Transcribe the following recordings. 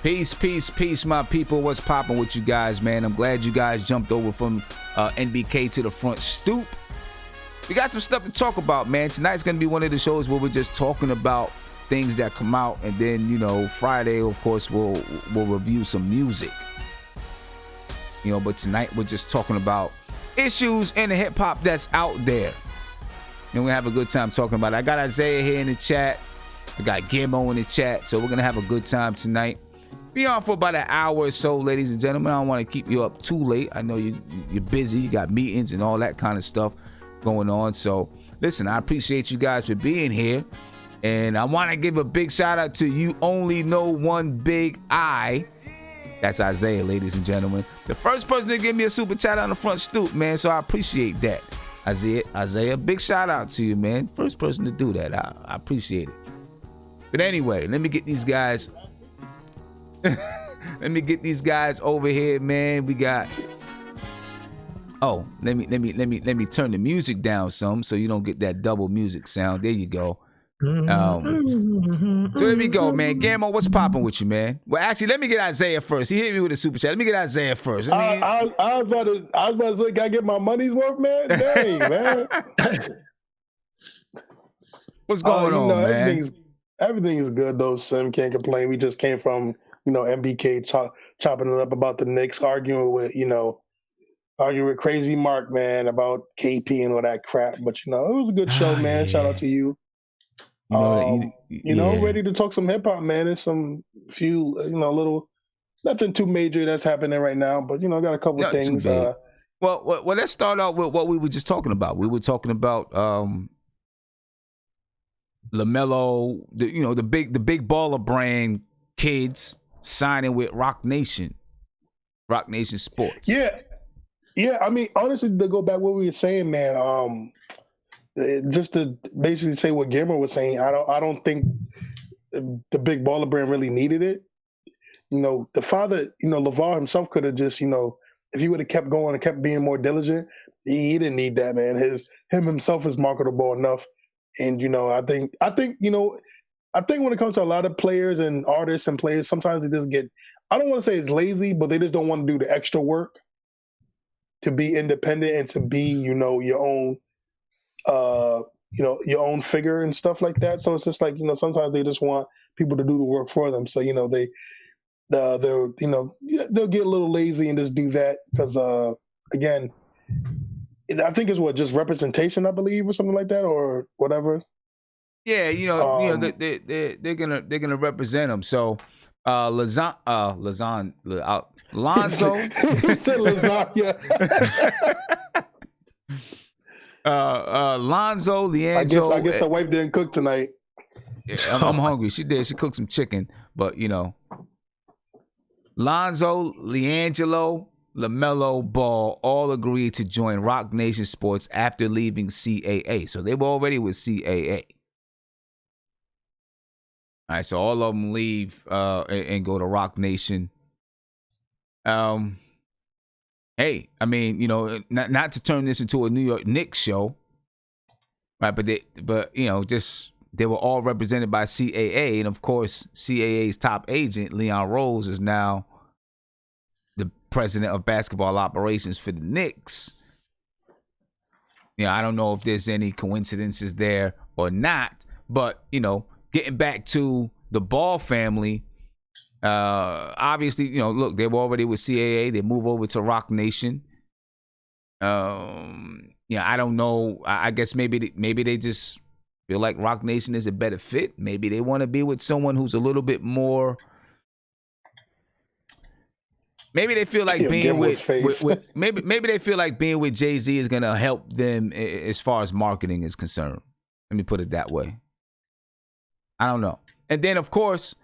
Peace, peace, peace, my people. What's popping with you guys, man? I'm glad you guys jumped over from NBK to the front stoop. We got some stuff to talk about, man. Tonight's going to be one of the shows where we're just talking about things that come out. And then, you know, Friday, of course, we'll review some music. You know, but tonight we're just talking about issues in the hip-hop that's out there. And we're going to have a good time talking about it. I got Isaiah here in the chat. I got Gimmo in the chat. So we're going to have a good time tonight. Be on for about an hour or so, ladies and gentlemen. I don't want to keep you up too late. I know you're busy. You got meetings and all that kind of stuff going on. So, listen, I appreciate you guys for being here. And I want to give a big shout out to You Only Know One Big I. That's Isaiah, ladies and gentlemen. The first person to give me a super chat on the front stoop, man. So I appreciate that. Isaiah, big shout out to you, man. First person to do that. I appreciate it. But anyway, let me get these guys... Let me get these guys over here, man. We got. Oh, let me turn the music down some so you don't get that double music sound. There you go. So there we go, man. Gammo, what's popping with you, man? Well, actually, let me get Isaiah first. He hit me with a super chat. Let me get Isaiah first. I was about to say, gotta get my money's worth, man. Dang, man. What's going on, man? Everything is good though. Sim can't complain. We just came from. MBK chopping it up about the Knicks, arguing with Crazy Mark, man, about KP and all that crap. But it was a good show, man. Yeah. Shout out to you. Ready to talk some hip hop, man. There's some few, little, nothing too major that's happening right now, but I got a couple of things. Well, let's start out with what we were just talking about. We were talking about LaMelo, the big baller brand kids signing with Rock Nation Sports. Yeah. I mean, honestly, to go back what we were saying, man. Just to basically say what Gimmer was saying, I don't think the big baller brand really needed it. The father, LeVar himself could have just, if he would have kept going and kept being more diligent, he didn't need that, man. Him himself is marketable enough, and I think when it comes to a lot of players and artists and players, sometimes they just get, I don't want to say it's lazy, but they just don't want to do the extra work to be independent and to be, your own, your own figure and stuff like that. So it's just like, sometimes they just want people to do the work for them. So, they'll get a little lazy and just do that because, again, I think it's just representation, I believe, or something like that, or whatever. Yeah, they're gonna represent him. So, Lonzo, he said lasagna. Lonzo, Leandro. I guess the wife didn't cook tonight. Yeah, I'm hungry. She did. She cooked some chicken, but Lonzo, LiAngelo, LaMelo Ball all agreed to join Rock Nation Sports after leaving CAA. So they were already with CAA. All right, so all of them leave and go to Rock Nation. Hey, I mean, not to turn this into a New York Knicks show, right? But they were all represented by CAA, and of course, CAA's top agent Leon Rose is now the president of basketball operations for the Knicks. I don't know if there's any coincidences there or not, but getting back to the Ball family, obviously, look, they were already with CAA. They move over to Rock Nation. I don't know. I guess maybe they just feel like Rock Nation is a better fit. Maybe they want to be with someone who's a little bit more. Maybe they feel like being with maybe they feel like being with Jay-Z is gonna help them as far as marketing is concerned. Let me put it that way. I don't know. And then, of course,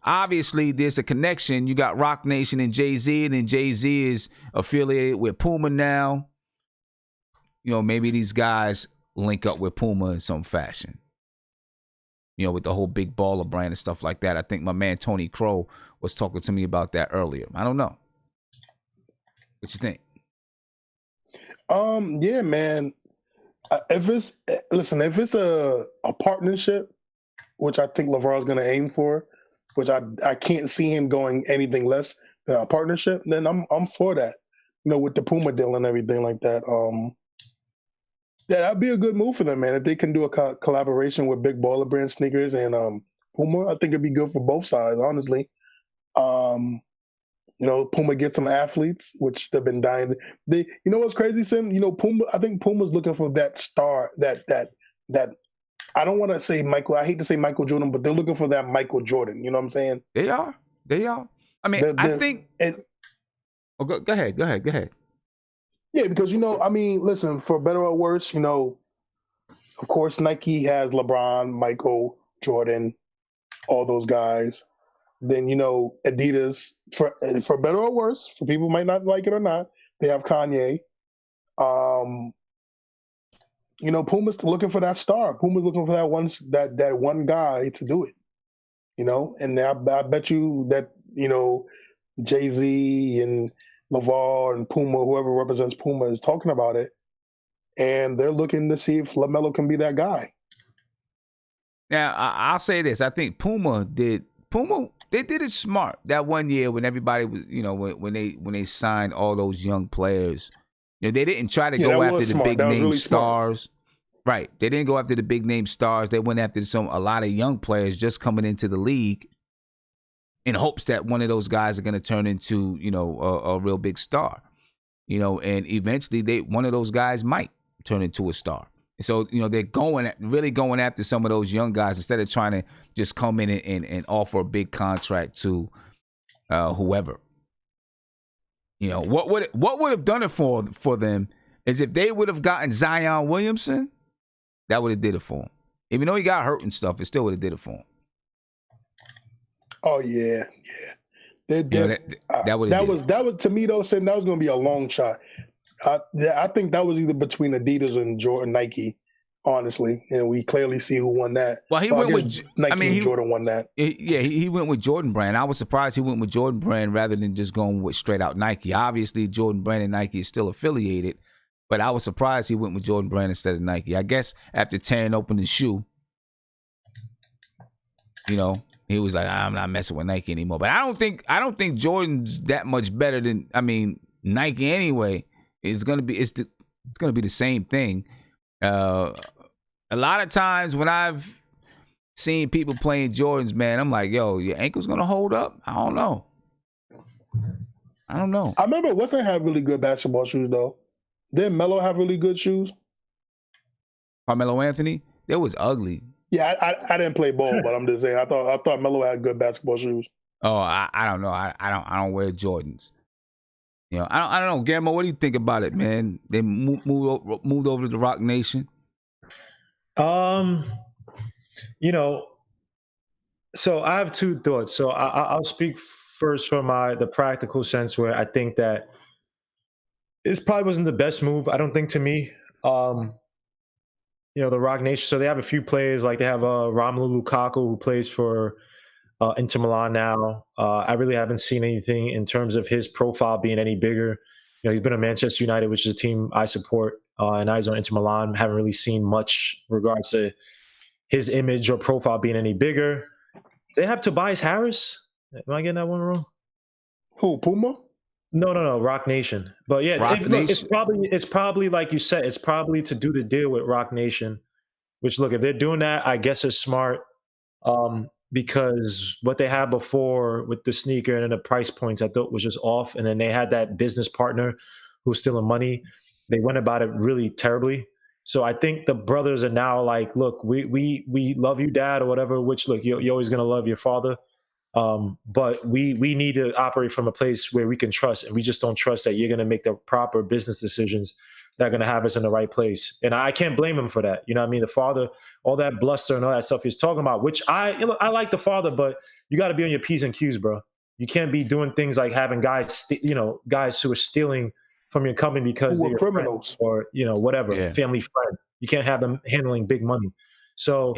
obviously, there's a connection. You got Rock Nation and Jay-Z, and then Jay-Z is affiliated with Puma now. Maybe these guys link up with Puma in some fashion. With the whole big baller brand and stuff like that. I think my man Tony Crow was talking to me about that earlier. I don't know. What you think? Yeah, man. If it's a partnership, which I think LeVar is going to aim for, which I can't see him going anything less than a partnership, then I'm for that. With the Puma deal and everything like that. Yeah, that'd be a good move for them, man. If they can do a collaboration with Big Baller Brand sneakers and Puma, I think it'd be good for both sides, honestly. Puma gets some athletes, which they've been dying. What's crazy, Sim? Puma. I think Puma's looking for that star. That. I don't want to say Michael. I hate to say Michael Jordan, but they're looking for that Michael Jordan. You know what I'm saying? They are. I mean, I think. Go ahead. Yeah, because listen, for better or worse, of course, Nike has LeBron, Michael, Jordan, all those guys. Then Adidas, for better or worse, for people who might not like it or not, they have Kanye. Puma's looking for that star. Puma's looking for that one guy to do it. And I bet you that Jay-Z and LeVar and Puma, whoever represents Puma, is talking about it, and they're looking to see if LaMelo can be that guy. Now, I'll say this: I think they did it smart that one year when everybody was, when they signed all those young players. They didn't try to go after the big name stars. Right. They didn't go after the big name stars. They went after a lot of young players just coming into the league in hopes that one of those guys are going to turn into, a real big star. And eventually one of those guys might turn into a star. So, they're really going after some of those young guys instead of trying to just come in and offer a big contract to whoever. What would have done it for them is if they would have gotten Zion Williamson, that would have did it for him. Even though he got hurt and stuff, it still would have did it for him. Oh yeah. That was to me though, saying that was going to be a long shot. I think that was either between Adidas and Nike, honestly, and we clearly see who won that. Well, he went with Nike. And Jordan won that. He went with Jordan Brand. I was surprised he went with Jordan Brand rather than just going with straight out Nike. Obviously, Jordan Brand and Nike is still affiliated, but I was surprised he went with Jordan Brand instead of Nike. I guess after tearing open his shoe, he was like, I'm not messing with Nike anymore. But I don't think Jordan's that much better than Nike anyway. It's gonna be the same thing. A lot of times when I've seen people playing Jordans, man, I'm like, yo, your ankle's gonna hold up? I don't know. I remember Western had really good basketball shoes though. Didn't Melo have really good shoes? Carmelo Anthony? They was ugly. Yeah, I didn't play ball, but I'm just saying I thought Melo had good basketball shoes. Oh, I don't know. I don't wear Jordans. I don't know, Guillermo. What do you think about it, man? They moved over to the Rock Nation. So I have two thoughts. So I'll speak first from the practical sense, where I think that this probably wasn't the best move. I don't think, to me. The Rock Nation. So they have a few players, like they have Romelu Lukaku, who plays for Inter Milan now. I really haven't seen anything in terms of his profile being any bigger. He's been at Manchester United, which is a team I support, and now he's on Inter Milan. Haven't really seen much in regards to his image or profile being any bigger. They have Tobias Harris. Am I getting that one wrong? Who, Puma? No, Rock Nation. But yeah, it's probably like you said, it's probably to do the deal with Rock Nation. Which, look, if they're doing that, I guess it's smart. Because what they had before with the sneaker and the price points, I thought was just off. And then they had that business partner who's stealing money. They went about it really terribly. So I think the brothers are now like, look, we love you, Dad, or whatever. Which, look, you're always gonna love your father. But we need to operate from a place where we can trust, and we just don't trust that you're going to make the proper business decisions that are going to have us in the right place. And I can't blame him for that. You know what I mean? The father, all that bluster and all that stuff he's talking about, which I like the father, but you got to be on your P's and Q's, bro. You can't be doing things like having guys who are stealing from your company because they're criminals or, whatever, family friend. You can't have them handling big money. So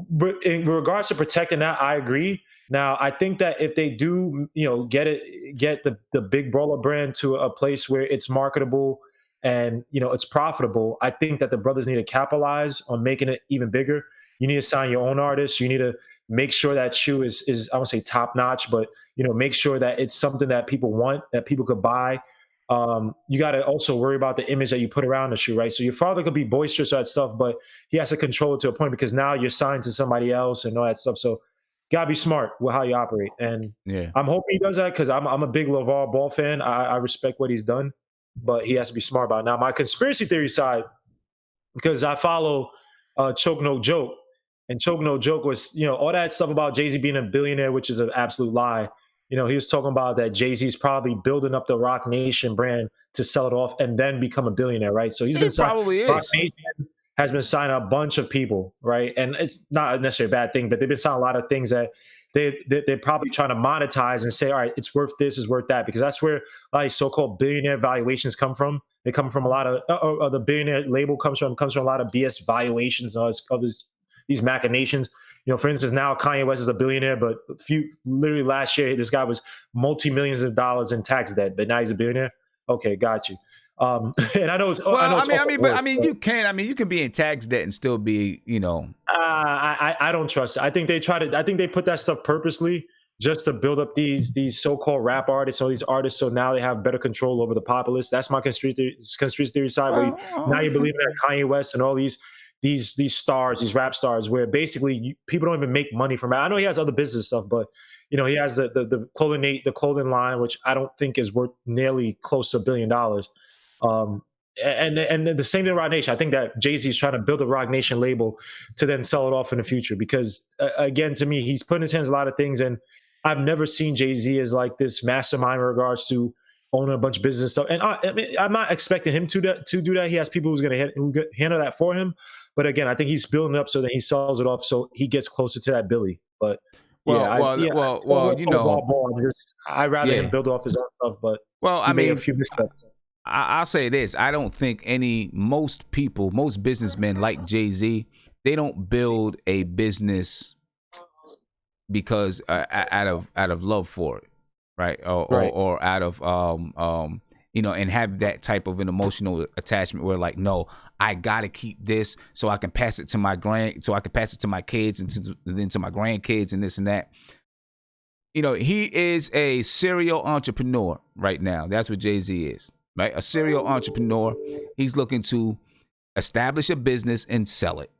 but in regards to protecting that, I agree. Now, I think that if they do, get the big brawler brand to a place where it's marketable and, it's profitable, I think that the brothers need to capitalize on making it even bigger. You need to sign your own artists. You need to make sure that shoe is I won't say top notch, but make sure that it's something that people want, that people could buy. You got to also worry about the image that you put around the shoe, right? So your father could be boisterous or that stuff, but he has to control it to a point because now you're signed to somebody else and all that stuff. So gotta be smart with how you operate. And Yeah. I'm hoping he does that because I'm a big LeVar Ball fan. I respect what he's done, but he has to be smart about it. Now my conspiracy theory side, because I follow Choke No Joke, and Choke No Joke was, all that stuff about Jay-Z being a billionaire, which is an absolute lie. He was talking about that Jay-Z's probably building up the Rock Nation brand to sell it off and then become a billionaire, right? So he's been probably Rock is. Nation has been signing a bunch of people, right? And it's not necessarily a bad thing, but they've been signing a lot of things that they're probably trying to monetize and say, all right, it's worth this, is worth that, because that's where like so-called billionaire valuations come from. They come from a lot of the billionaire label comes from a lot of BS valuations and all this, these machinations. For instance, now Kanye West is a billionaire, but literally last year, this guy was multi-millions of dollars in tax debt, but now he's a billionaire. Okay, got you. And I know it's. Well, I know you can be in tax debt and still be, I don't trust it. I think they put that stuff purposely just to build up these so-called rap artists or these artists, so now they have better control over the populace. That's my conspiracy theory side. Now you're believing that Kanye West and all these stars, these rap stars, where basically people don't even make money from it. I know he has other business stuff, but he has the clothing line, which I don't think is worth nearly close to $1 billion. And the same thing with Rock Nation. I think that Jay-Z is trying to build a Rock Nation label to then sell it off in the future, because again, to me, he's putting his hands in a lot of things, and I've never seen Jay-Z as like this mastermind in regards to owning a bunch of business stuff. And I'm not expecting him to do that. He has people who handle that for him. But again, I think he's building it up so that he sells it off, so he gets closer to that Billy. But I'd rather him build off his own stuff. But a few missteps. I'll say this: I don't think most businessmen like Jay-Z, they don't build a business because out of love for it, right? Or out of and have that type of an emotional attachment where like, no, I gotta keep this so I can pass it to my kids and then to my grandkids and this and that. He is a serial entrepreneur right now. That's what Jay-Z is, right? A serial entrepreneur. He's looking to establish a business and sell it.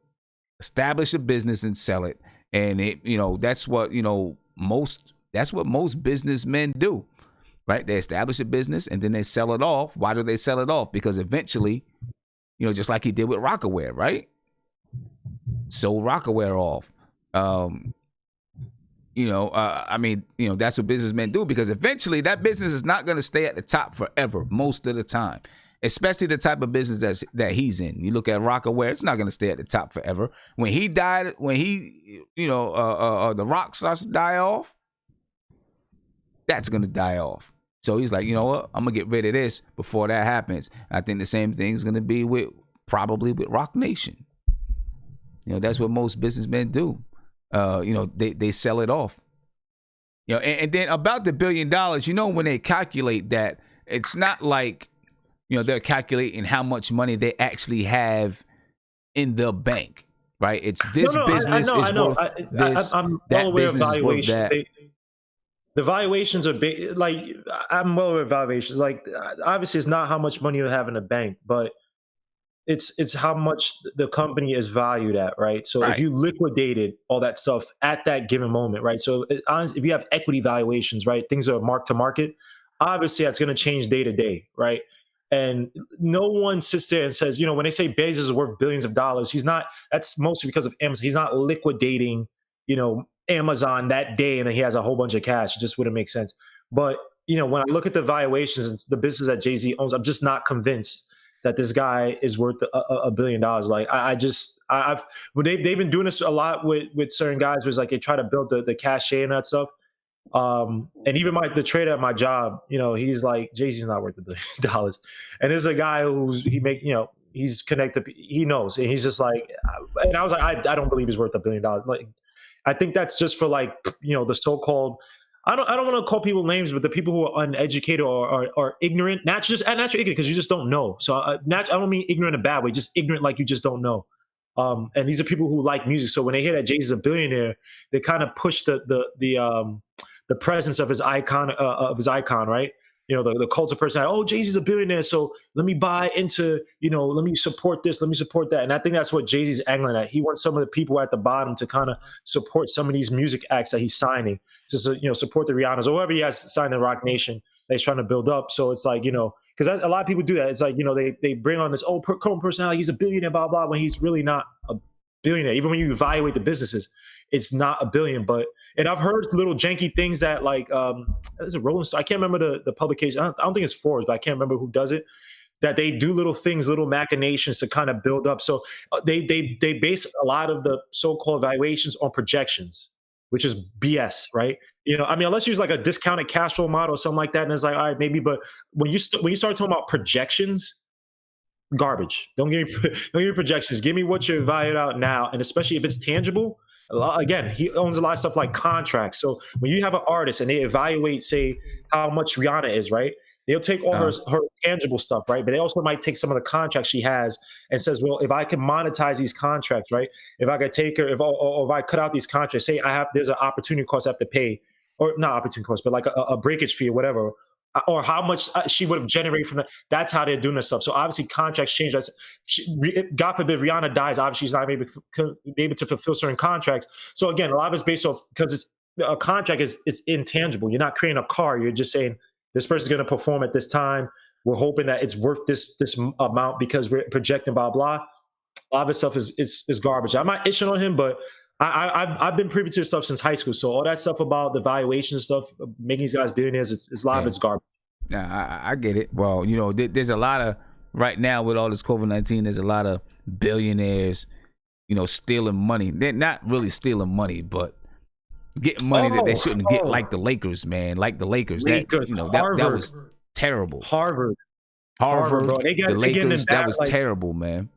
And that's what most businessmen do, right? They establish a business and then they sell it off. Why do they sell it off? Because eventually, just like he did with Rockaware, right? Sold Rockaware off. That's what businessmen do, because eventually that business is not going to stay at the top forever most of the time, especially the type of business that he's in. You look at Rockaware, it's not going to stay at the top forever. When he died, the rock starts to die off, that's going to die off. So he's like, you know what? I'm going to get rid of this before that happens. I think the same thing is going to be probably with Rock Nation. That's what most businessmen do. They sell it off. And then about the $1 billion, when they calculate that, it's not like, they're calculating how much money they actually have in the bank, right? It's this business is worth this. I'm that well aware of business is worth valuations. that. The valuations are big. Like, I'm well aware of valuations. Like, obviously, it's not how much money you have in the bank, but it's how much the company is valued at, right? So if you liquidated all that stuff at that given moment, right? So honestly, if you have equity valuations, right, things are marked to market. Obviously, that's going to change day to day, right? And no one sits there and says, when they say Bezos is worth billions of dollars, he's not. That's mostly because of Amazon. He's not liquidating, Amazon that day and then he has a whole bunch of cash. It just wouldn't make sense. But when I look at the valuations and the business that Jay-Z owns, I'm just not convinced that this guy is worth $1 billion. Like they've been doing this a lot with certain guys, where it's like they try to build the cachet and that stuff. And even the trader at my job, he's like, Jay-Z's not worth $1 billion. And there's a guy he's connected, he knows, and he's just like, and I was like, I don't believe he's worth $1 billion. Like, I think that's just for the so-called, I don't want to call people names, but the people who are uneducated or ignorant, not ignorant because you just don't know. So I don't mean ignorant in a bad way, just ignorant like you just don't know. And these are people who like music. So when they hear that Jay-Z's a billionaire, they kind of push the presence of his icon, right? The cult of personality. Oh, Jay-Z's a billionaire, so let me buy into, let me support this, let me support that. And I think that's what Jay-Z's angling at. He wants some of the people at the bottom to kind of support some of these music acts that he's signing to, support the Rihannas or whoever he has signed in Rock Nation that he's trying to build up. So it's like, because a lot of people do that. It's like, they bring on this, cult of personality, he's a billionaire, blah, blah, when he's really not a billionaire. Even when you evaluate the businesses, it's not a billion. And I've heard little janky things that like there's a Rolling Stone. I can't remember the publication. I don't think it's Forbes, but I can't remember who does it. That they do little things, little machinations to kind of build up. So they base a lot of the so-called evaluations on projections, which is BS, right? Unless you use like a discounted cash flow model or something like that, and it's like, all right, maybe. But when you start talking about projections, garbage. Don't give me projections. Give me what you're valued out now, and especially if it's tangible. Again, he owns a lot of stuff like contracts. So when you have an artist and they evaluate, say, how much Rihanna is, right? They'll take all her tangible stuff, right? But they also might take some of the contracts she has and says, well, if I can monetize these contracts, right? If I could take her, if I cut out these contracts, say there's an opportunity cost I have to pay, or not opportunity cost, but like a breakage fee or whatever, or how much she would have generated from that. That's how they're doing this stuff. So obviously contracts change. God forbid Rihanna dies. Obviously she's not able to fulfill certain contracts. So again, a lot of it's based off, because a contract is intangible. You're not creating a car. You're just saying this person's going to perform at this time. We're hoping that it's worth this amount because we're projecting blah, blah. A lot of this stuff is garbage. I'm not itching on him, but I've been privy to this stuff since high school. So all that stuff about the valuation stuff, making these guys billionaires, it's a lot of it's garbage. Yeah, I get it. Well, there's a lot of, right now with all this COVID-19, there's a lot of billionaires, stealing money. They're not really stealing money, but getting money that they shouldn't get, like the Lakers, man. Like the Lakers. That was terrible. Harvard, bro. The Lakers, that was terrible, man.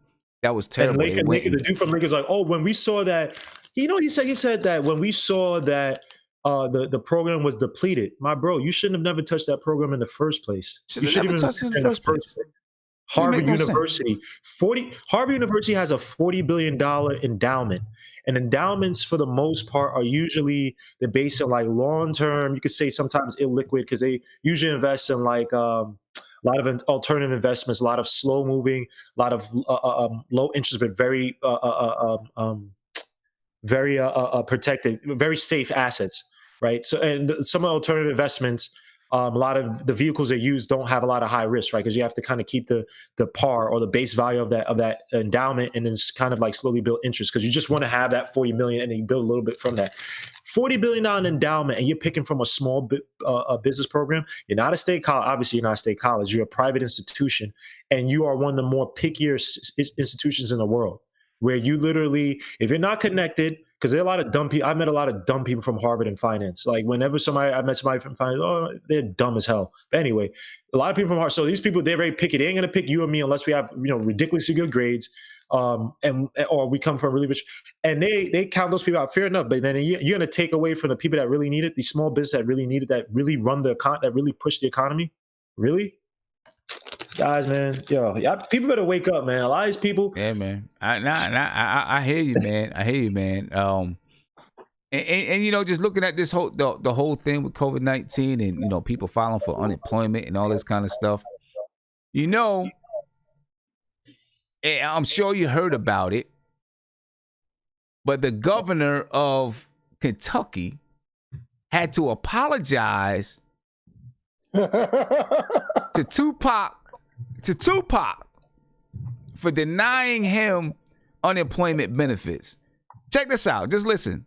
That was terrible. And the dude from Lakers like, when we saw that, he said that when we saw that the program was depleted, my bro, you shouldn't have never touched that program in the first place. You shouldn't have touched it in the first place. Harvard University has a $40 billion endowment, and endowments for the most part are usually they're based on like long term. You could say sometimes illiquid because they usually invest in like a lot of alternative investments, a lot of slow moving, a lot of low interest but very protected, very safe assets, right? So, and some alternative investments, a lot of the vehicles they use don't have a lot of high risk, right? Because you have to kind of keep the par or the base value of that endowment, and then kind of like slowly build interest because you just want to have that 40 million and then you build a little bit from that. $40 billion endowment, and you're picking from a small business program. You're not a state college. Obviously, you're not a state college. You're a private institution, and you are one of the more pickier institutions in the world, where you literally, if you're not connected, because there are a lot of dumb people. I met a lot of dumb people from Harvard in finance. Like whenever I met somebody from finance, they're dumb as hell. But anyway, a lot of people from Harvard. So these people, they're very picky. They ain't gonna pick you or me unless we have ridiculously good grades. Or we come from really rich, and they count those people out. Fair enough, but then you're going to take away from the people that really need it, these small business that really need it, that really run that really push the economy. Really, guys, man, people better wake up, man. A lot of these people, yeah, man. I hear you, man. I hear you, man. And just looking at this the whole thing with COVID-19 and people filing for unemployment and all this kind of stuff, I'm sure you heard about it, but the governor of Kentucky had to apologize to Tupac for denying him unemployment benefits. Check this out. Just listen.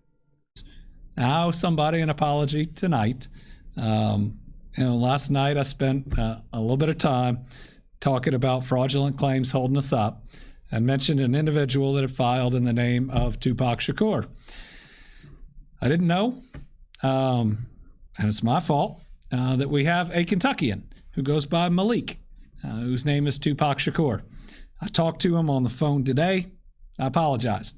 I owe somebody an apology tonight. Last night I spent a little bit of time talking about fraudulent claims holding us up, and mentioned an individual that had filed in the name of Tupac Shakur. I didn't know, and it's my fault, that we have a Kentuckian who goes by Malik, whose name is Tupac Shakur. I talked to him on the phone today. I apologized.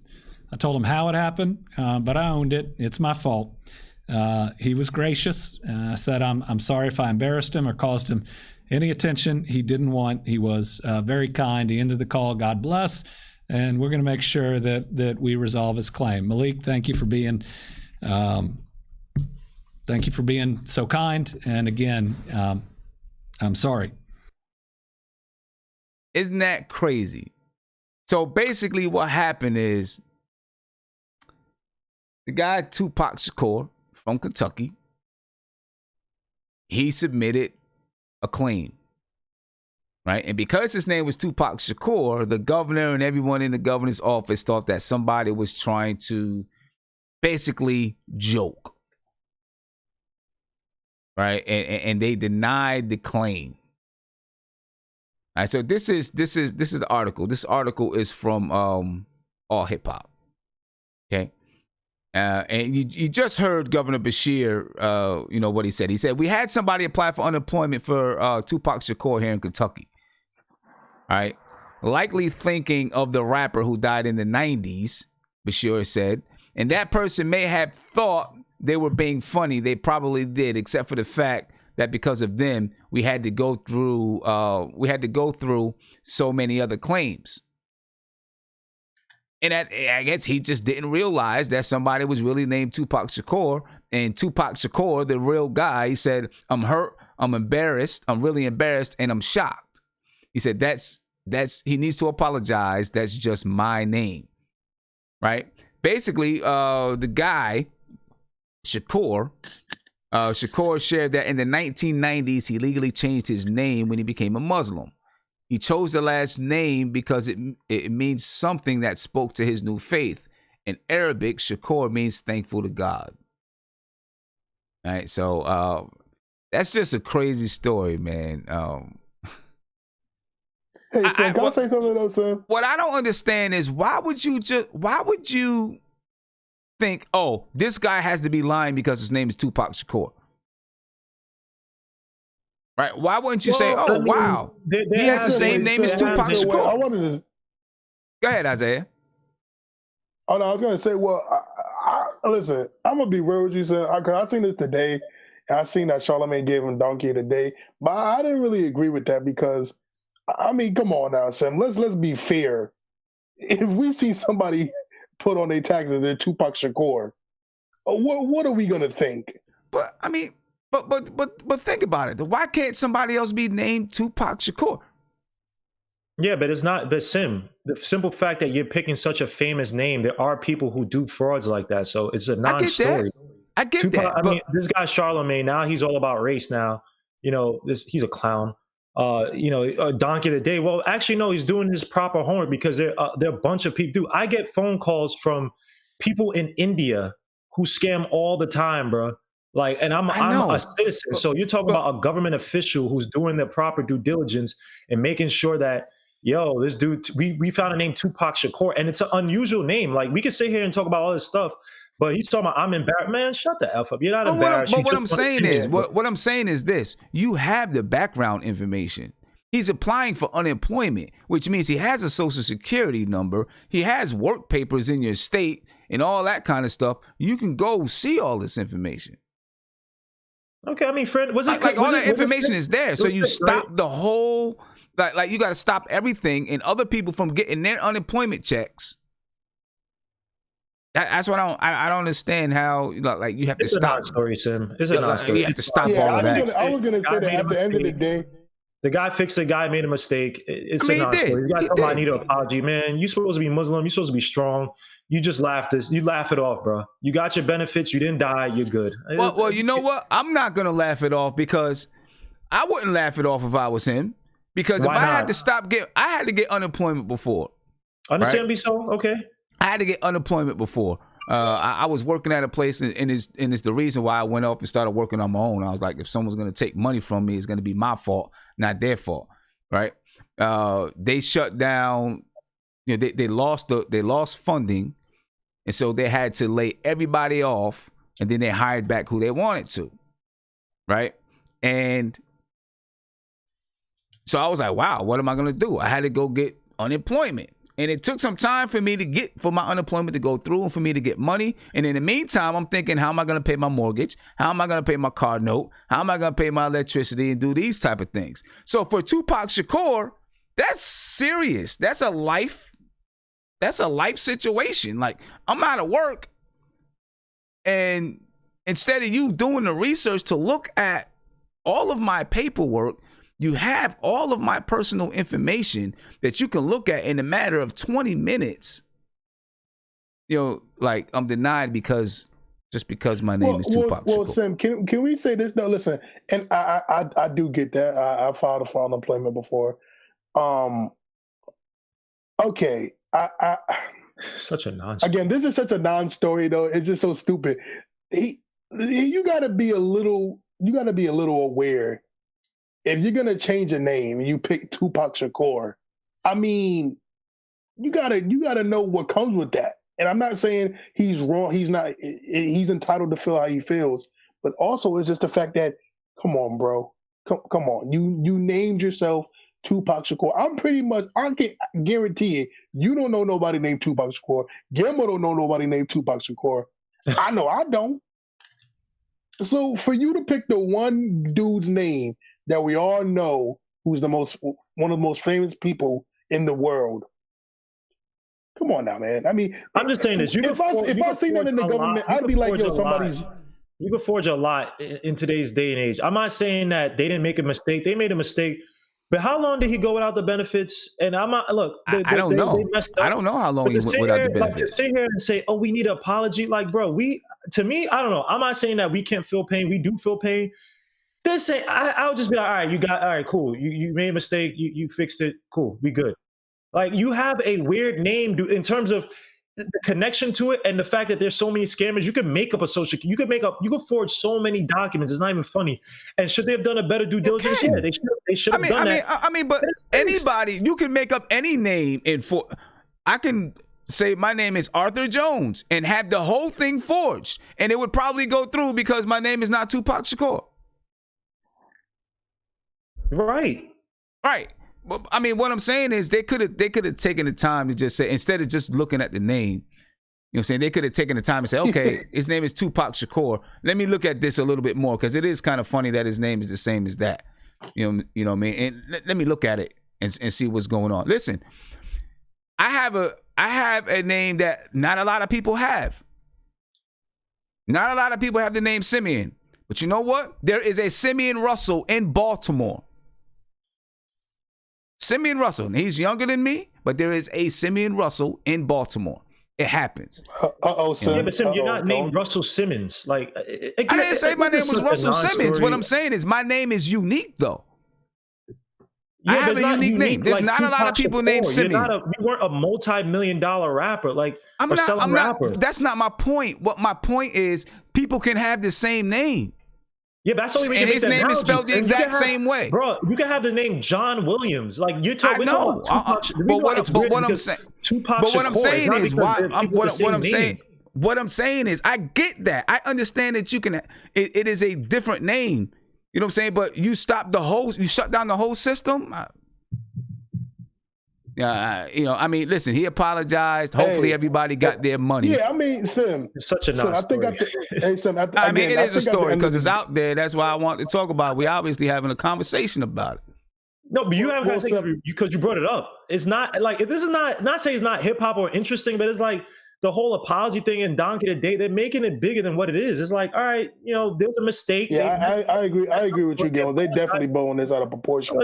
I told him how it happened, but I owned it. It's my fault. He was gracious. I said, I'm sorry if I embarrassed him or caused him any attention he didn't want. He was very kind. He ended the call. God bless. and we're going to make sure that we resolve his claim. Malik, thank you for being so kind. And again, I'm sorry. Isn't that crazy? So basically what happened is the guy Tupac Shakur from Kentucky, he submitted a claim, right? And because his name was Tupac Shakur, the governor and everyone in the governor's office thought that somebody was trying to basically joke, right? And they denied the claim. All right, so this is the article. This article is from All Hip Hop. Okay. And you just heard Governor Bashir, what he said. He said, we had somebody apply for unemployment for Tupac Shakur here in Kentucky. All right. Likely thinking of the rapper who died in the 90s, Bashir said. And that person may have thought they were being funny. They probably did, except for the fact that because of them, we had to go through so many other claims. And I guess he just didn't realize that somebody was really named Tupac Shakur. And Tupac Shakur, the real guy, he said, I'm hurt, I'm embarrassed, I'm really embarrassed, and I'm shocked. He said, he needs to apologize. That's just my name. Right? Basically, the guy, Shakur shared that in the 1990s, he legally changed his name when he became a Muslim. He chose the last name because it means something that spoke to his new faith. In Arabic, Shakur means thankful to God. All right, so that's just a crazy story, man. Hey, Sam, can I say something though, Sam? What I don't understand is why would you think, oh, this guy has to be lying because his name is Tupac Shakur? Right? Why wouldn't you say, oh, wow, he has the same name as Tupac Shakur? I wanted to... Go ahead, Isaiah. Oh, no, I was going to say, well, listen, I'm going to be real with you, Sam, because I seen this today, and I seen that Charlamagne gave him Donkey today, but I didn't really agree with that because, I mean, come on now, Sam, let's be fair. If we see somebody put on their taxes they're Tupac Shakur, what are we going to think? But, I mean... But think about it. Why can't somebody else be named Tupac Shakur? Yeah, but it's not the the simple fact that you're picking such a famous name. There are people who do frauds like that, so it's a non-story. I get that. I mean, this guy Charlamagne now he's all about race now. He's a clown. Donkey of the day. Well, actually, no, he's doing his proper homework because there are a bunch of people. Dude, I get phone calls from people in India who scam all the time, bro. Like, and I'm a citizen. So you're talking about a government official who's doing their proper due diligence and making sure that, this dude, we found a name Tupac Shakur, and it's an unusual name. Like, we could sit here and talk about all this stuff, but he's talking about, I'm embarrassed. Man, shut the F up. You're not embarrassed. But what I'm saying is this. You have the background information. He's applying for unemployment, which means he has a social security number. He has work papers in your state and all that kind of stuff. You can go see all this information. Okay, I mean, friend, all that information is there. So you stop the whole, like you got to stop everything and other people from getting their unemployment checks. That's what I don't understand how you have to stop. It's a non-story, Sim. It's a non-story. You have to stop all of that. I was gonna say that at the end of the day, the guy fixed the guy, made a mistake. It's a non-story. You got to tell him I need an apology, man. You supposed to be Muslim. You supposed to be strong. You just laugh it off, bro. You got your benefits. You didn't die. You're good. Well, you know what? I'm not going to laugh it off because I wouldn't laugh it off if I was him. Because if I had to I had to get unemployment before. Understandably so. Okay. I had to get unemployment before. I was working at a place, and it's the reason why I went up and started working on my own. I was like, if someone's going to take money from me, it's going to be my fault, not their fault, right? They shut down. They lost funding, and so they had to lay everybody off, and then they hired back who they wanted to, right? And so I was like, wow, what am I gonna do? I had to go get unemployment, and it took some time for my unemployment to go through and for me to get money. And in the meantime, I'm thinking, how am I gonna pay my mortgage? How am I gonna pay my car note? How am I gonna pay my electricity and do these type of things? So for Tupac Shakur, that's serious. That's a life That's a life situation. Like, I'm out of work, and instead of you doing the research to look at all of my paperwork, you have all of my personal information that you can look at in a matter of 20 minutes. You know, like, I'm denied because my name is Tupac Shakur. Well, Sam, can we say this? No, listen, and I do get that. I filed for unemployment before. Okay, such a non-story. Again, this is such a non-story though. It's just so stupid. You got to be a little aware. If you're gonna change a name and you pick Tupac Shakur, I mean, you gotta know what comes with that. And I'm not saying he's wrong. He's not. He's entitled to feel how he feels. But also, it's just the fact that, come on, bro, come on. You named yourself Tupac Shakur. I can guarantee it. You don't know nobody named Tupac Shakur. Guillermo don't know nobody named Tupac Shakur. I know I don't. So for you to pick the one dude's name that we all know, who's one of the most famous people in the world. Come on now, man. I mean, I'm just saying this. If I seen that in the government, I'd be like, yo, somebody's. You can forge a lot in today's day and age. I'm not saying that they didn't make a mistake. They made a mistake. But how long did he go without the benefits? And I'm not, look, I don't know. I don't know how long he went without the benefits. Like, to sit here and say, oh, we need an apology. Like, bro, to me, I don't know. I'm not saying that we can't feel pain. We do feel pain. This ain't, I'll just be like, all right, cool. You made a mistake. You fixed it. Cool. We good. Like, you have a weird name in terms of the connection to it and the fact that there's so many scammers. You could make up you could forge so many documents. It's not even funny. And should they have done a better due diligence? Yeah, they should have done that. I mean, but anybody, you can make up any name I can say my name is Arthur Jones and have the whole thing forged, and it would probably go through because my name is not Tupac Shakur. Right. Well, I mean, what I'm saying is they could have taken the time to just say, instead of just looking at the name, you know what I'm saying? They could have taken the time and say, okay, his name is Tupac Shakur. Let me look at this a little bit more, because it is kind of funny that his name is the same as that. You know what I mean? And let me look at it and see what's going on. Listen, I have a name that not a lot of people have. Not a lot of people have the name Simeon. But you know what? There is a Simeon Russell in Baltimore. Simeon Russell. He's younger than me, but there is a Simeon Russell in Baltimore. It happens. Sim. Yeah, but Sim, you're not named Russell Simmons. Like, I didn't say my name was Russell Simmons. What I'm saying is my name is unique, though. Yeah, I have a unique name. There's not a lot of people named Simeon. You weren't a multi-million-dollar rapper. Like, I'm not. That's not my point. What my point is, people can have the same name. Yeah, but that's the only way you his name is spelled the exact same way. Bro, you can have the name John Williams. Like, you're talking about Tupac. What I'm saying is, I get that. I understand that you can. It is a different name. You know what I'm saying? But you shut down the whole system. I mean, listen, he apologized. Hopefully everybody got their money. Yeah, I mean, Sim. It's such a non-story. I mean, it is a story because it's out there. That's why I want to talk about it. We're obviously having a conversation about it. No, but you haven't got to say because you brought it up. It's not like, if this is not saying it's not hip hop or interesting, but it's like the whole apology thing and Donkey Today, they're making it bigger than what it is. It's like, all right, there's a mistake. Yeah, I agree. I agree with you, Gil. They definitely blowing this out of proportion.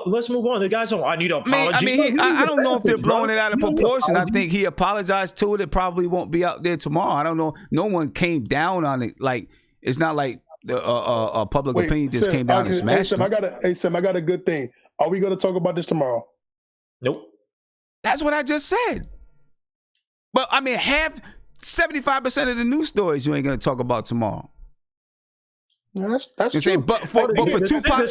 Let's move on. The guys I need an apology. I don't know if they're blowing it out of proportion. I think he apologized to it. It probably won't be out there tomorrow. I don't know. No one came down on it. Like, it's not like the public opinion just came down and smashed it. Sam, I got a good thing. Are we going to talk about this tomorrow? Nope. That's what I just said. But I mean, 75% of the news stories you ain't gonna talk about tomorrow. Yeah, that's true. But for Tupac, Tupac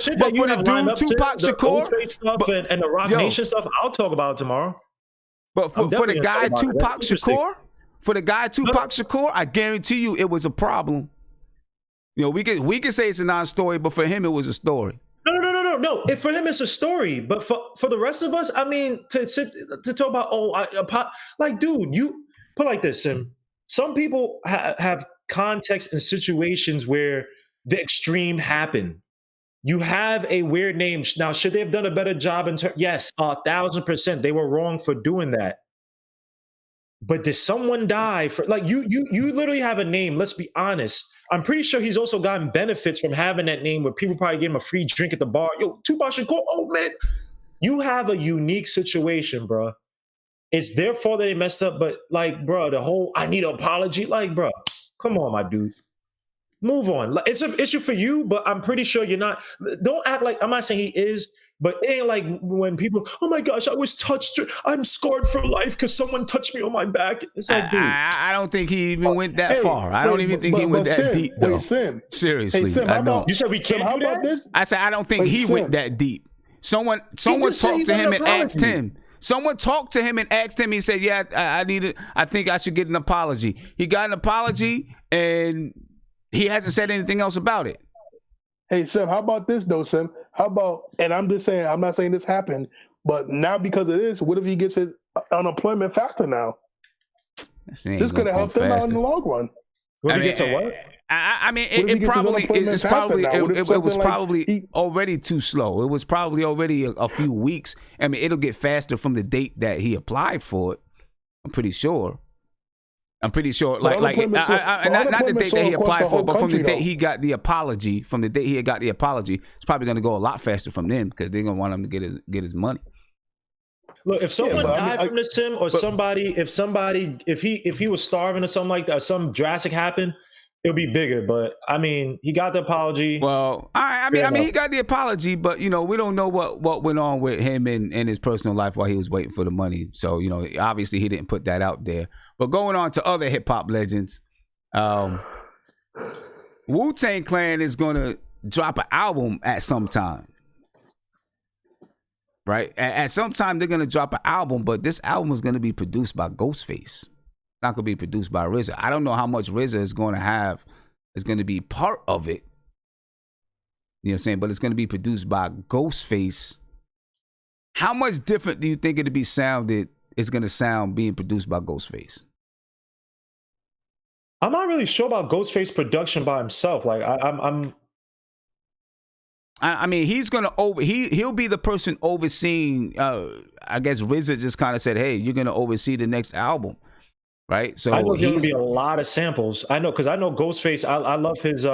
Shakur stuff and the Rock Nation stuff, I'll talk about it tomorrow. But for the guy Tupac Shakur, Shakur, I guarantee you it was a problem. We can say it's a non-story, but for him it was a story. No. For him, it's a story. But for the rest of us, I mean, to talk about, like, dude, you put like this, Sim. Some people have context and situations where the extreme happened. You have a weird name. Now, should they have done a better job yes, 1,000%. They were wrong for doing that. But did someone die for like you literally have a name, let's be honest. I'm pretty sure he's also gotten benefits from having that name where people probably give him a free drink at the bar. Yo, Tupac Shakur, oh man. You have a unique situation, bro. It's their fault that they messed up, but like, bro, the whole I need an apology, like, bro, come on, my dude. Move on. Like, it's an issue for you, but I'm pretty sure you're not. Don't act like I'm not saying he is, but it ain't like when people, oh my gosh, I was touched. I'm scarred for life because someone touched me on my back. It's like, dude. I don't think he even went that far. I don't even think he went that Sim, deep, though. Wait, Sim. Seriously, Hey, Sim, I don't. You said we can't Sim, do that? this? I said I don't think he Sim. went that deep. Someone just said talked he's to on him an and asked apology. him. Someone talked to him and asked him. He said, "Yeah, I need it. I think I should get an apology." He got an apology, and he hasn't said anything else about it. Hey, Sim, how about this, though, Sim? How about, and I'm just saying, I'm not saying this happened, but now because of this, what if he gets his unemployment faster now? This could have helped him out in the long run. When he gets a what? I mean, What if he it gets his probably unemployment it's faster probably now? What if it was something like probably already too slow. It was probably already a few weeks. I mean, it'll get faster from the date that he applied for it. I'm pretty sure. Like not the date that he applied for, but from the date he got the apology. From the date he got the apology, it's probably going to go a lot faster from them because they're going to want him to get his money. Look, if someone died from this, Tim, or if he was starving or something like that, or something drastic happened, it'll be bigger. But I mean, he got the apology. Well, all right. I mean, he got the apology, but we don't know what went on with him and his personal life while he was waiting for the money. So obviously he didn't put that out there. But going on to other hip hop legends, Wu-Tang Clan is gonna drop an album at some time. Right? At some time they're gonna drop an album, but this album is gonna be produced by Ghostface. Not gonna be produced by RZA. I don't know how much RZA is going to be part of it. You know what I'm saying? But it's gonna be produced by Ghostface. How much different do you think it's gonna sound being produced by Ghostface? I'm not really sure about Ghostface production by himself. Like I mean, he'll be the person overseeing. I guess RZA just kind of said, "Hey, you're gonna oversee the next album." Right, so I know there's gonna be a lot of samples. I know because I know Ghostface. I love his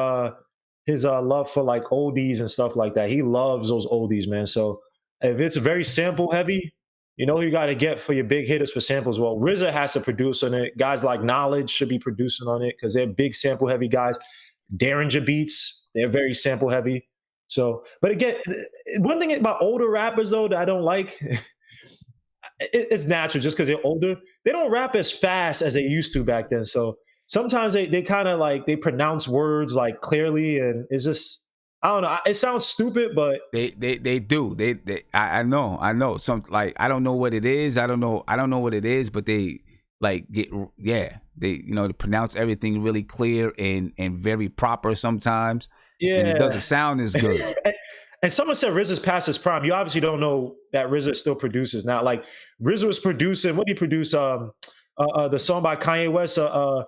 love for like oldies and stuff like that. He loves those oldies, man. So if it's very sample heavy, who you got to get for your big hitters for samples. Well, RZA has to produce on it. Guys like Knowledge should be producing on it because they're big sample heavy guys. Derringer Beats, they're very sample heavy. So, but again, one thing about older rappers though that I don't like. It's natural just because they're older. They don't rap as fast as they used to back then. So sometimes they kind of like they pronounce words like clearly, and it's just I don't know. It sounds stupid, but they do. I know. Some like I don't know what it is. I don't know what it is, but they like they pronounce everything really clear and very proper sometimes. Yeah, and it doesn't sound as good. And someone said RZA's past his prime. You obviously don't know that RZA still produces now. Like RZA was producing. What did he produce? The song by Kanye West, "So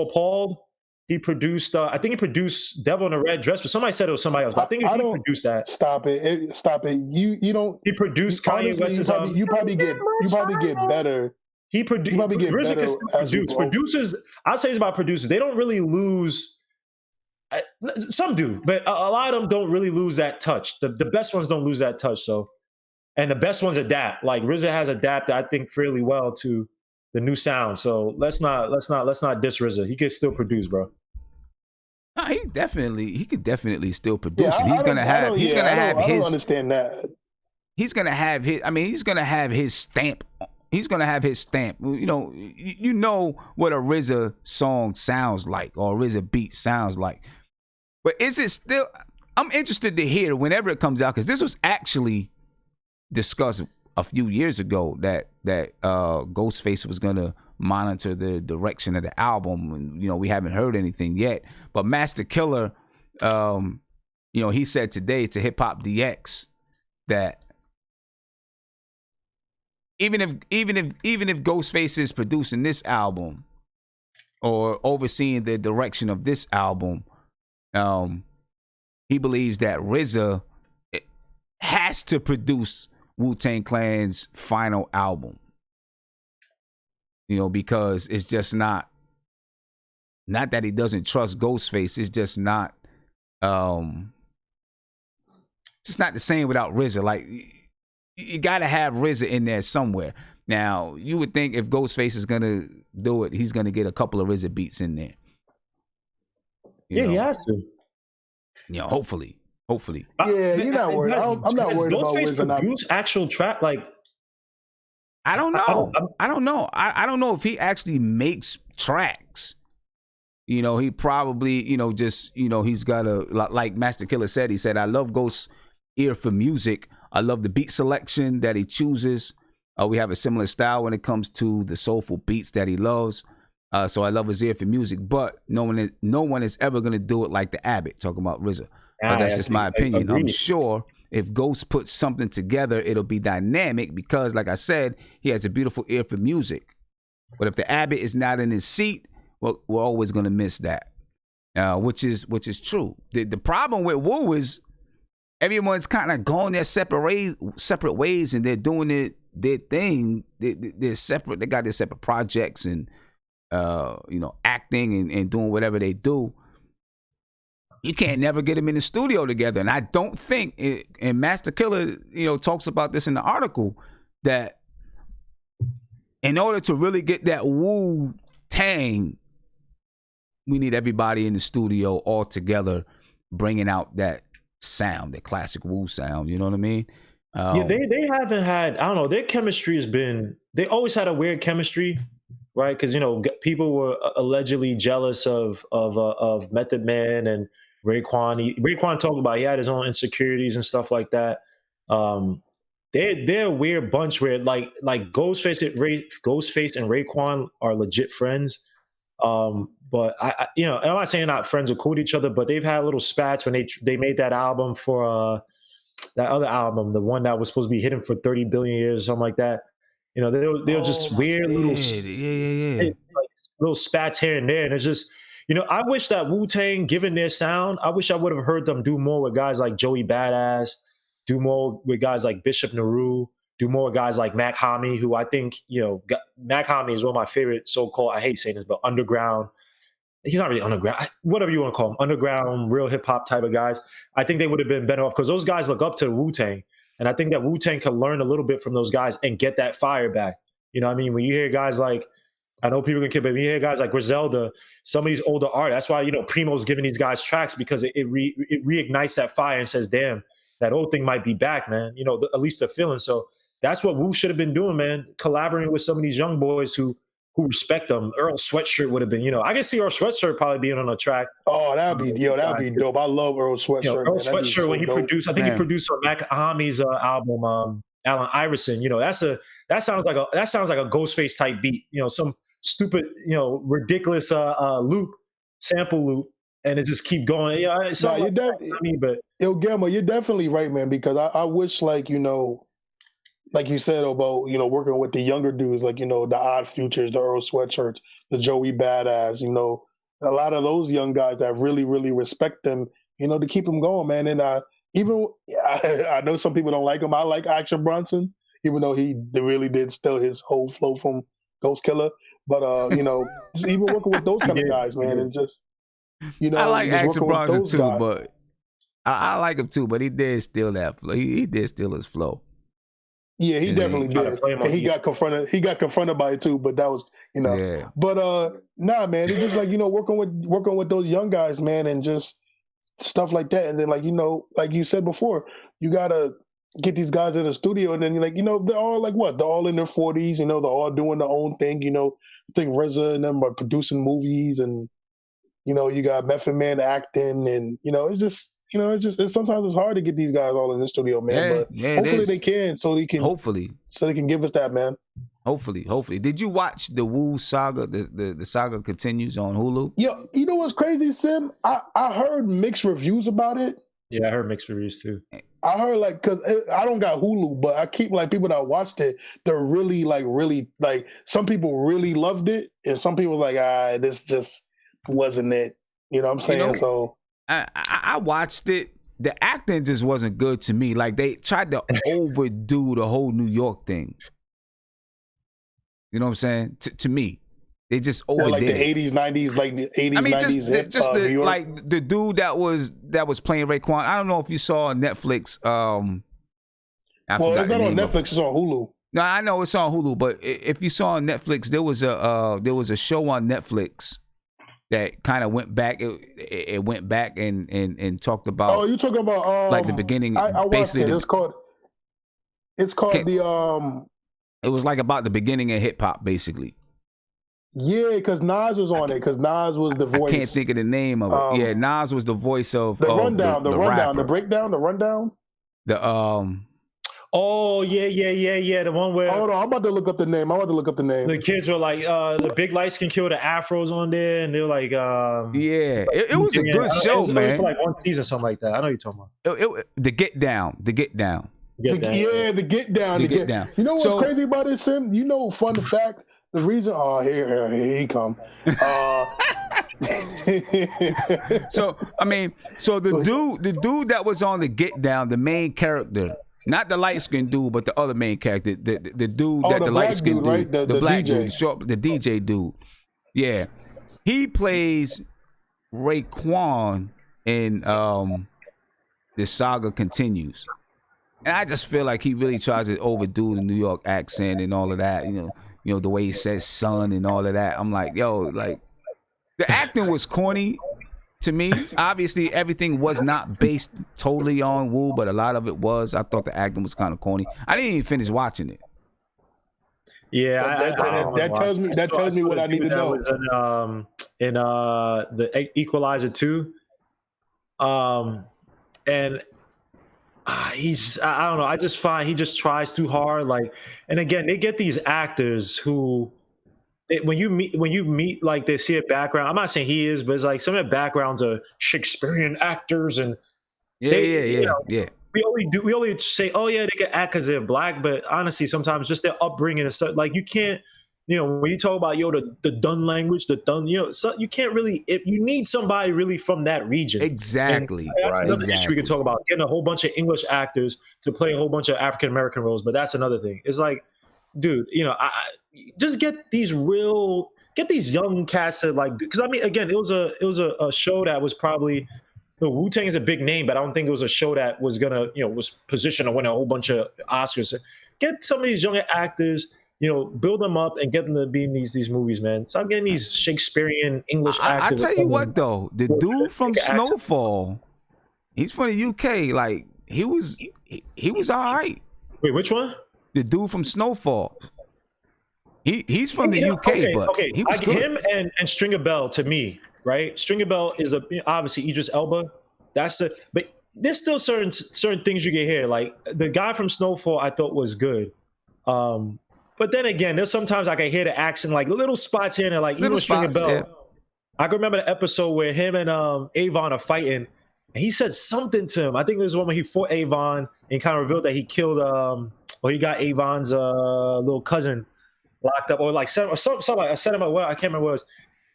Appalled." He produced. I think he produced "Devil in a Red Dress," but somebody said it was somebody else. But I think he produced that. Stop it! Stop it! You don't. He produced Kanye West's. You probably get better. He produced. RZA can still produce. Producers. I'd say it's about producers. They don't really lose. Some do, but a lot of them don't really lose that touch. The best ones don't lose that touch. So, and the best ones adapt. Like RZA has adapted, I think, fairly well to the new sound. So let's not diss RZA. He can still produce, bro. No, he could definitely still produce. Yeah, and he's gonna have his. I don't understand that. He's gonna have his. I mean, he's gonna have his stamp. He's gonna have his stamp. You know what a RZA song sounds like or a RZA beat sounds like. But is it still? I'm interested to hear whenever it comes out because this was actually discussed a few years ago that Ghostface was gonna monitor the direction of the album, and we haven't heard anything yet. But Master Killer, he said today to Hip Hop DX that even if Ghostface is producing this album or overseeing the direction of this album. He believes that RZA has to produce Wu-Tang Clan's final album. because it's just not that he doesn't trust Ghostface. It's just not it's not the same without RZA. Like, you got to have RZA in there somewhere. Now, you would think if Ghostface is going to do it, he's going to get a couple of RZA beats in there. He has to. Hopefully. Yeah, you're not worried. I'm not worried about RZA not produce actual track. Like, I don't know. I don't know. I don't know if he actually makes tracks. He probably, he's got like Master Killah said, he said, I love Ghost's ear for music. I love the beat selection that he chooses. We have a similar style when it comes to the soulful beats that he loves. So I love his ear for music, but no one is ever going to do it like the Abbott, talking about RZA. But that's just my opinion. I'm sure if Ghost puts something together, it'll be dynamic because, like I said, he has a beautiful ear for music. But if the Abbott is not in his seat, well, we're always going to miss that, which is true. The problem with Wu is everyone's kind of going their separate ways, and they're doing their thing. They're separate. They got their separate projects and acting and doing whatever they do. You can't never get them in the studio together. And I don't think, and Master Killah, talks about this in the article, that in order to really get that Wu tang, we need everybody in the studio all together, bringing out that sound, that classic Wu sound. You know what I mean? They haven't had, I don't know, their chemistry has been, they always had a weird chemistry, right? Because, people were allegedly jealous of Method Man and Raekwon. Raekwon talked about he had his own insecurities and stuff like that. They're a weird bunch where like Ghostface and Raekwon are legit friends. But I I'm not saying not friends are cool with each other, but they've had little spats when they made that album for that other album, the one that was supposed to be hidden for 30 billion years or something like that. They were just weird little like little spats here and there, and it's just I wish that Wu-Tang, given their sound, I wish I would have heard them do more with guys like Joey Badass, do more with guys like Bishop Nehru, do more with guys like Mac Hami, who I think Mac Hami is one of my favorite so-called, I hate saying this, but underground. He's not really underground, whatever you want to call him, underground, real hip hop type of guys. I think they would have been better off because those guys look up to Wu-Tang. And I think that Wu-Tang can learn a little bit from those guys and get that fire back. You know what I mean? When you hear guys like, I know people can kid, but when you hear guys like Griselda, some of these older artists, that's why, Primo's giving these guys tracks because it reignites that fire and says, damn, that old thing might be back, man. At least the feeling. So that's what Wu should have been doing, man. Collaborating with some of these young boys who respect them. Earl Sweatshirt would have been, I can see Earl Sweatshirt probably being on a track. Oh, that'd be dope. I love Earl Sweatshirt. Earl Sweatshirt, when he produced, I think he produced on Mac Hami's album, Allen Iverson. That sounds like a Ghostface type beat. Some stupid, ridiculous sample loop, and it just keep going. Yeah, Gamma, you're definitely right, man. Because I wish, like you said about working with the younger dudes, like the Odd Futures, the Earl Sweatshirts, the Joey Badass, a lot of those young guys that really, really respect them, to keep them going, man. And I know some people don't like him. I like Action Bronson, even though he really did steal his whole flow from Ghost Killah. But just even working with those kind of guys, man, and just I like Action Bronson too, guys. But I like him too. But he did steal that flow. He did steal his flow. Yeah, he definitely did. And he got confronted. He got confronted by it too. But that was, Yeah. But nah, man, it's just like working with those young guys, man, and just stuff like that. And then like you said before, you gotta get these guys in the studio, and then they're all like what? They're all in their 40s. They're all doing their own thing. I think RZA and them are producing movies, and you got Method Man acting, and it's just. Sometimes it's hard to get these guys all in the studio, man. But hopefully they can, so they can give us that, man. Hopefully. Did you watch the Wu saga? The saga continues on Hulu. Yeah, you know what's crazy, Sim? I heard mixed reviews about it. Yeah, I heard mixed reviews too. I heard because I don't got Hulu, but I keep people that watched it. They're really some people really loved it, and some people this just wasn't it. You know what I'm saying? So. I watched it. The acting just wasn't good to me. Like they tried to overdo the whole New York thing. You know what I'm saying? To me, they just Yeah, overdid like the it. 80s, 90s, like the 80s, I mean, 90s. just New the York. like the dude that was playing Raekwon. I don't know if you saw on Netflix. I Well, forgot it's the not on name of it. Netflix. It's on Hulu. No, I know it's on Hulu, but if you saw on Netflix, there was a show on Netflix that kind of went back. It went back and talked about. Oh, you talking about like the beginning. I watched basically it. It's called It was like about the beginning of hip hop, basically. Yeah, because Nas was on it. Because Nas was the voice. I can't think of the name of it. Yeah, Nas was the voice of the rundown, the rundown, rapper. the breakdown, the rundown. The Oh yeah. The one where Hold on, I'm about to look up the name. the kids were like, the big lights can kill the afros on there, and they were like, yeah, it was a good show, it was man. For like one season, something like that. I know you're talking about. The Get Down. The Get Down. The Get Down. You know what's crazy about it, Sim? You know, fun fact. The reason, here he come. So the dude that was on the Get Down, the main character, not the light skinned dude, but the other main character, the dude that the light skinned dude, right? the black DJ. dude, the DJ dude. Yeah, he plays Raekwon in The Saga Continues, and I just feel like he really tries to overdo the New York accent and all of that. You know the way he says "son" and all of that. I'm like, yo, like the acting was corny to me. Obviously, everything was not based totally on Wu, but a lot of it was. I thought the acting was kind of corny. I didn't even finish watching it. Yeah, that tells me what I need to know. Was in the Equalizer 2, and I don't know. I just find he just tries too hard. Like, and again, they get these actors who, when you meet, like they see a background. I'm not saying he is, but it's like some of the backgrounds are Shakespearean actors, and Yeah. We only say, oh yeah, they can act because they're black, but honestly, sometimes just their upbringing and stuff. Like you can't, when you talk about the Dun language, so you can't really. You need somebody really from that region. Exactly. Right. Another issue we can talk about, getting a whole bunch of English actors to play a whole bunch of African American roles, but that's another thing. It's like, dude, I just get these young cats that like, because I mean, again, it was a show that was probably. Wu-Tang is a big name, but I don't think it was a show that was gonna, was positioned to win a whole bunch of Oscars. Get some of these younger actors, build them up and get them to be in these movies, man. Stop getting these Shakespearean English actors. I tell you what, though, the dude from Snowfall, he's from the UK. Like he was all right. Wait, which one? The dude from Snowfall. He's from the UK, but he was good. Him and Stringer Bell to me. Right, Stringer Bell is obviously Idris Elba. But there's still certain things you can hear. Like the guy from Snowfall, I thought was good. But then again, there's sometimes I can hear the accent, like little spots here and there, like even Stringer Bell. Yeah. I can remember the episode where him and Avon are fighting, and he said something to him. I think it was one where he fought Avon and kind of revealed that he killed, or he got Avon's little cousin locked up, or like something like I said him. I can't remember what it was.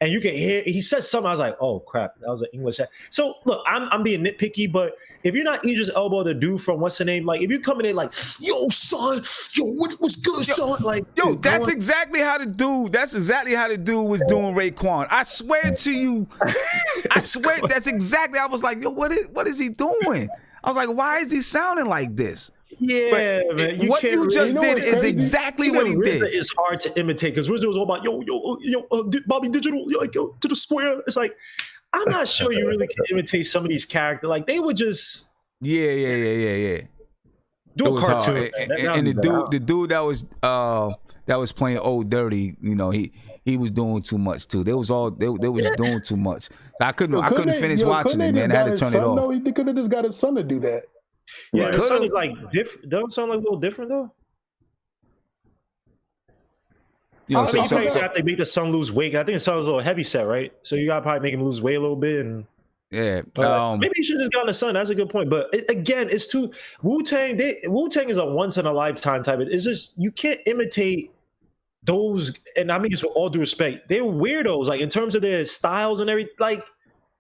And you can hear he said something. I was like, "Oh crap, that was an English." So look, I'm being nitpicky, but if you're not Idris Elba, the dude from what's the name? Like, if you coming in like, "Yo, son, what's good, son?" Like, that's exactly how the dude was doing Raekwon. I swear to you, that's exactly. I was like, "Yo, what is he doing?" I was like, "Why is he sounding like this?" Yeah, man. What you just did is exactly what he did. It's hard to imitate because RZA was all about yo, Bobby Digital, go to the square. It's like I'm not sure you really can imitate some of these characters. Like they would just yeah. Do a cartoon. And the dude that was playing Old Dirty, he was doing too much too. They was doing too much. So I couldn't finish watching it, man. I had to turn it off. No, he could have just got his son to do that. Yeah, the son is like different. Doesn't sound like a little different though. After they make the son lose weight, I think the son was a little heavy set, right? So you gotta probably make him lose weight a little bit, and maybe you should have just gotten a son. That's a good point. But again, it's too Wu-Tang. Wu-Tang is a once in a lifetime type. It's just you can't imitate those, and I mean this with all due respect. They're weirdos, like in terms of their styles and everything. Like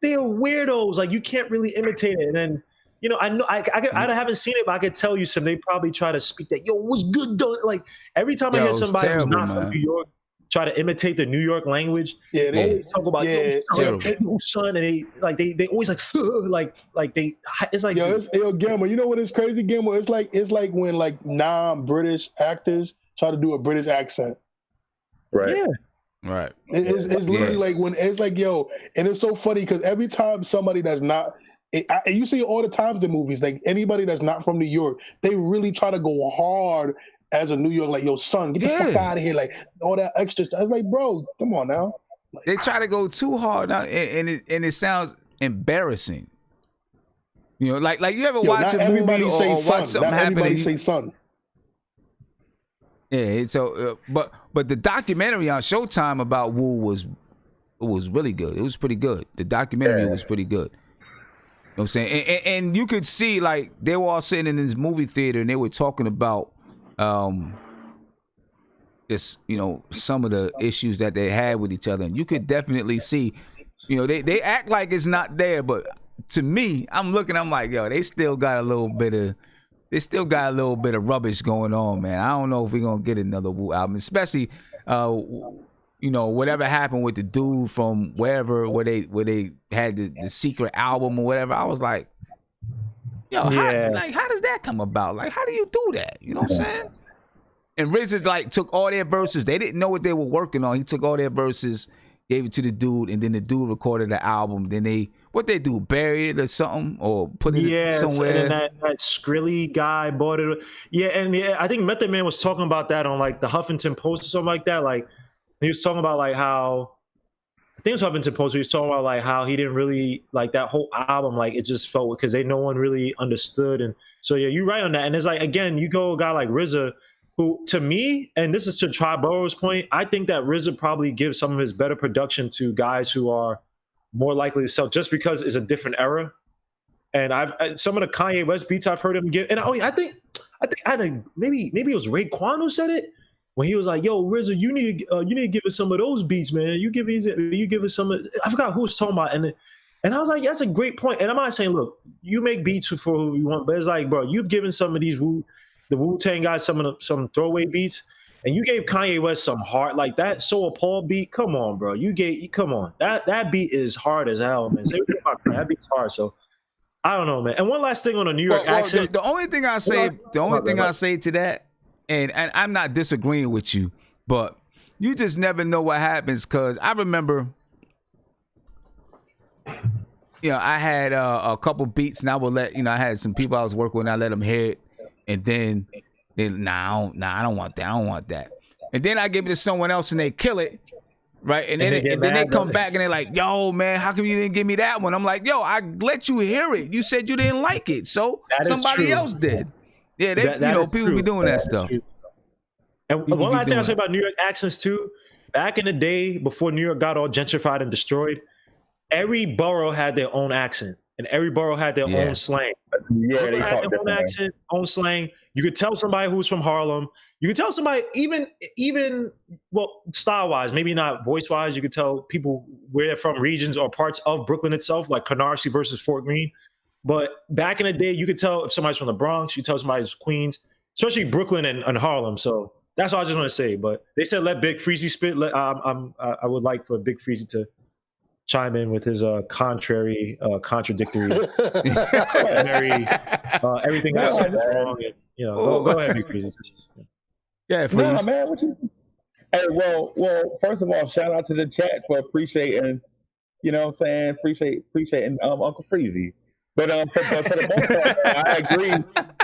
they're weirdos. Like you can't really imitate it, and then. you know, I know I haven't seen it, but I could tell you some. They probably try to speak that. Yo, what's good, dog? Like every time I hear somebody who's not from New York try to imitate the New York language, they always talk about yo, son, and they always like they. It's like yo, Gamma. You know what is crazy, Gamma? It's like when like non-British actors try to do a British accent. Right. Yeah. Right. It's literally like when it's like, yo, and it's so funny because every time somebody that's not, you see all the times in movies, like anybody that's not from New York, they really try to go hard as a New York, like, yo, son, get the fuck out of here, like all that extra stuff. I was like, bro, come on now. Like, they try to go too hard now, and it sounds embarrassing. You know, like you ever watch a movie or watch something happen? Everybody say son. Yeah, so but the documentary on Showtime about Wu was really good. It was pretty good. The documentary was pretty good. You know what I'm saying? And you could see like they were all sitting in this movie theater and they were talking about this, you know, some of the issues that they had with each other. And you could definitely see, you know, they act like it's not there, but to me, I'm like, yo, they still got a little bit of rubbish going on, man. I don't know if we're gonna get another Wu album, especially you know, whatever happened with the dude from where they had the secret album or whatever. I was like, yo, how does that come about? Like, how do you do that? You know what I'm saying? And RZA like took all their verses. They didn't know what they were working on. He took all their verses, gave it to the dude, and then the dude recorded the album. Then they bury it or something, or put it somewhere. And then that Skrilly guy bought it. I think Method Man was talking about that on like the Huffington Post or something like that. Like he was talking about like how, I think it was Huffington Post, he was talking about like how he didn't really like that whole album, like it just felt because no one really understood. And so yeah, you're right on that. And it's like, again, you go a guy like RZA, who to me, and this is to Tri-Borough's point, I think that RZA probably gives some of his better production to guys who are more likely to sell just because it's a different era. And some of the Kanye West beats I've heard him give, and I think maybe it was Raekwon who said it when he was like, "Yo, RZA, you need to give us some of those beats, man. You give us some of." I forgot who was talking about, and I was like, "That's a great point." And I'm not saying, look, you make beats for who you want, but it's like, bro, you've given some of these the Wu-Tang guys some throwaway beats. And you gave Kanye West some hard, like that So Appalled beat. Come on, bro. Come on. That beat is hard as hell, man. That beat's hard. So I don't know, man. And one last thing on a New York accent. The only thing I say to that, and I'm not disagreeing with you, but you just never know what happens. Cause I remember, you know, I had a couple beats, and I would let, you know, I had some people I was working with, and I let them hear it, and then. I don't want that. And then I give it to someone else and they kill it, right? And then they come back and they're like, yo, man, how come you didn't give me that one? I'm like, yo, I let you hear it. You said you didn't like it, so somebody else did. Yeah, people be doing that stuff. And one last thing I'll say about New York accents too, back in the day before New York got all gentrified and destroyed, every borough had their own accent and every borough had their own slang. Yeah, they had their own accent, own slang. You could tell somebody who's from Harlem. You could tell somebody even style-wise, maybe not voice-wise. You could tell people where they're from, regions or parts of Brooklyn itself, like Canarsie versus Fort Greene. But back in the day, you could tell if somebody's from the Bronx. You tell somebody's from Queens, especially Brooklyn and Harlem. So that's all I just want to say. But they said let Big Freezy spit. I would like for Big Freezy to chime in with his contradictory, everything else wrong. And, you know, go ahead, Big Freezy. Yeah, please. Nah, man, what you? Hey, well, first of all, shout out to the chat for appreciating, you know what I'm saying, appreciating Uncle Freezy. But for the most part,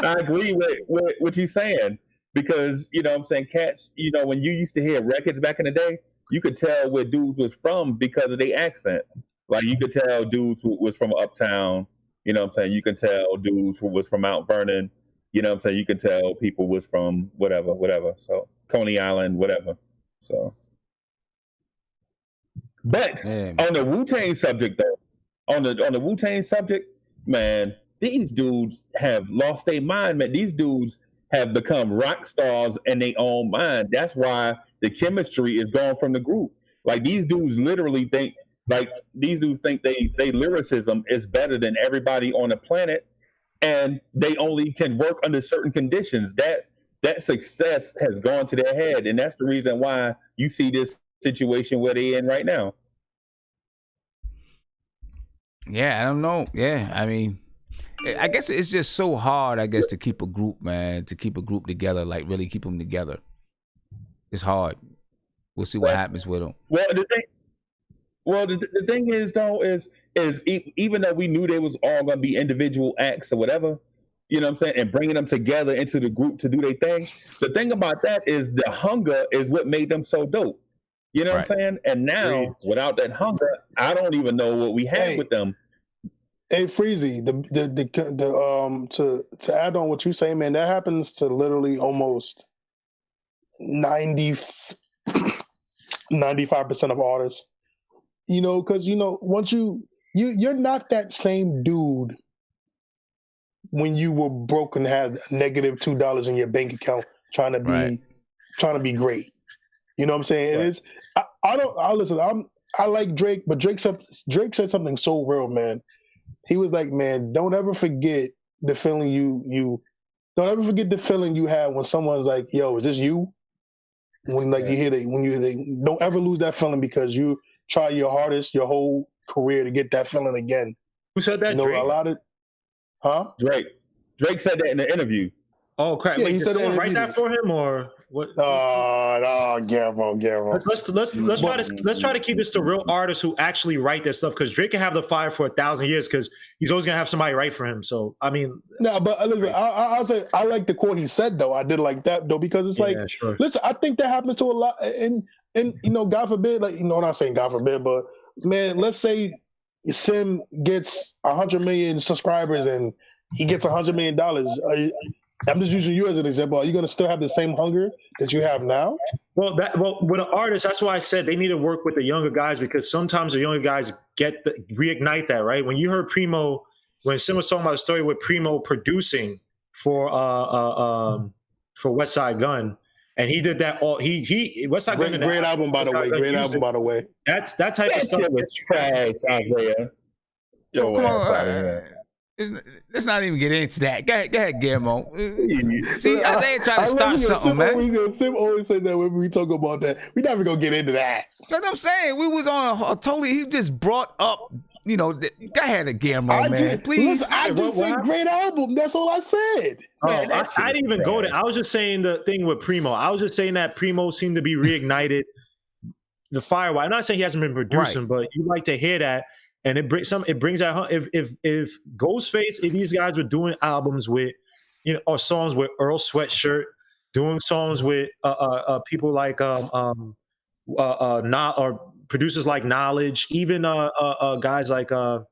I agree with what you're saying, because, you know what I'm saying, cats, you know, when you used to hear records back in the day, you could tell where dudes was from because of their accent. Like, you could tell dudes who was from Uptown, you know what I'm saying? You could tell dudes who was from Mount Vernon, you know what I'm saying? You could tell people was from whatever. So, Coney Island, whatever. So. But on the Wu-Tang subject, though, on the Wu-Tang subject, man, these dudes have lost their mind, man. These dudes have become rock stars in their own mind. That's why the chemistry is gone from the group. Like, these dudes literally think, they lyricism is better than everybody on the planet. and they only can work under certain conditions. That success has gone to their head, and that's the reason why you see this situation where they're in right now. Yeah, I don't know. Yeah, I mean, I guess it's just so hard, I guess, to keep a group, man, to keep a group together, like really keep them together. It's hard. We'll see what happens with them. Well, the thing is, though, is even though we knew they was all going to be individual acts or whatever, you know what I'm saying, and bringing them together into the group to do their thing, the thing about that is the hunger is what made them so dope. You know what I'm saying? And now, without that hunger, I don't even know what we had with them. Hey, Freezy, to add on what you're saying, man, that happens to literally almost 95% of artists. You know, because once you're not that same dude when you were broke and had negative $2 in your bank account trying to be great. You know what I'm saying? It is. I like Drake, but Drake said something so real, man. He was like, man, don't ever forget the feeling you have when someone's like, yo, is this you? When you hear that, don't ever lose that feeling because you try your hardest your whole career to get that feeling again. Who said that? Drake? Drake said that in the interview. Oh crap! Yeah, wait, he did said someone write that for him or what? No, Guillermo. Let's try to keep this to real artists who actually write their stuff, because Drake can have the fire for 1,000 years because he's always gonna have somebody write for him. So I mean, no, but listen, I'll say I like the quote he said though. I did like that though because it's listen, I think that happens to a lot, and God forbid, I'm not saying God forbid, but man, let's say Sim gets 100 million subscribers and he gets $100 million. I'm just using you as an example. Are you going to still have the same hunger that you have now? Well, with an artist, that's why I said they need to work with the younger guys, because sometimes the younger guys reignite that, right? When you heard Primo, when Sim was talking about the story with Primo producing for West Side Gun, and he did that all West Side Gun. Great album, by the way. Great album, by the way. That's that type of stuff. Trash, Isaiah. Yo, come on. Let's not even get into that. Go ahead, Guillermo. See, Isaiah trying to start something, man. Sim always says that when we talk about that. We're never going to get into that. That's what I'm saying. We was on a totally, he just brought up, go ahead, Guillermo, man. Please. Listen, I just said great album. That's all I said. Man, I didn't even go there. I was just saying the thing with Primo. I was just saying that Primo seemed to be reignited the fire. I'm not saying he hasn't been producing, but you like to hear that. And it brings that if Ghostface, if these guys were doing albums with, or songs with Earl Sweatshirt, doing songs with people like or producers like Knowledge, even guys like even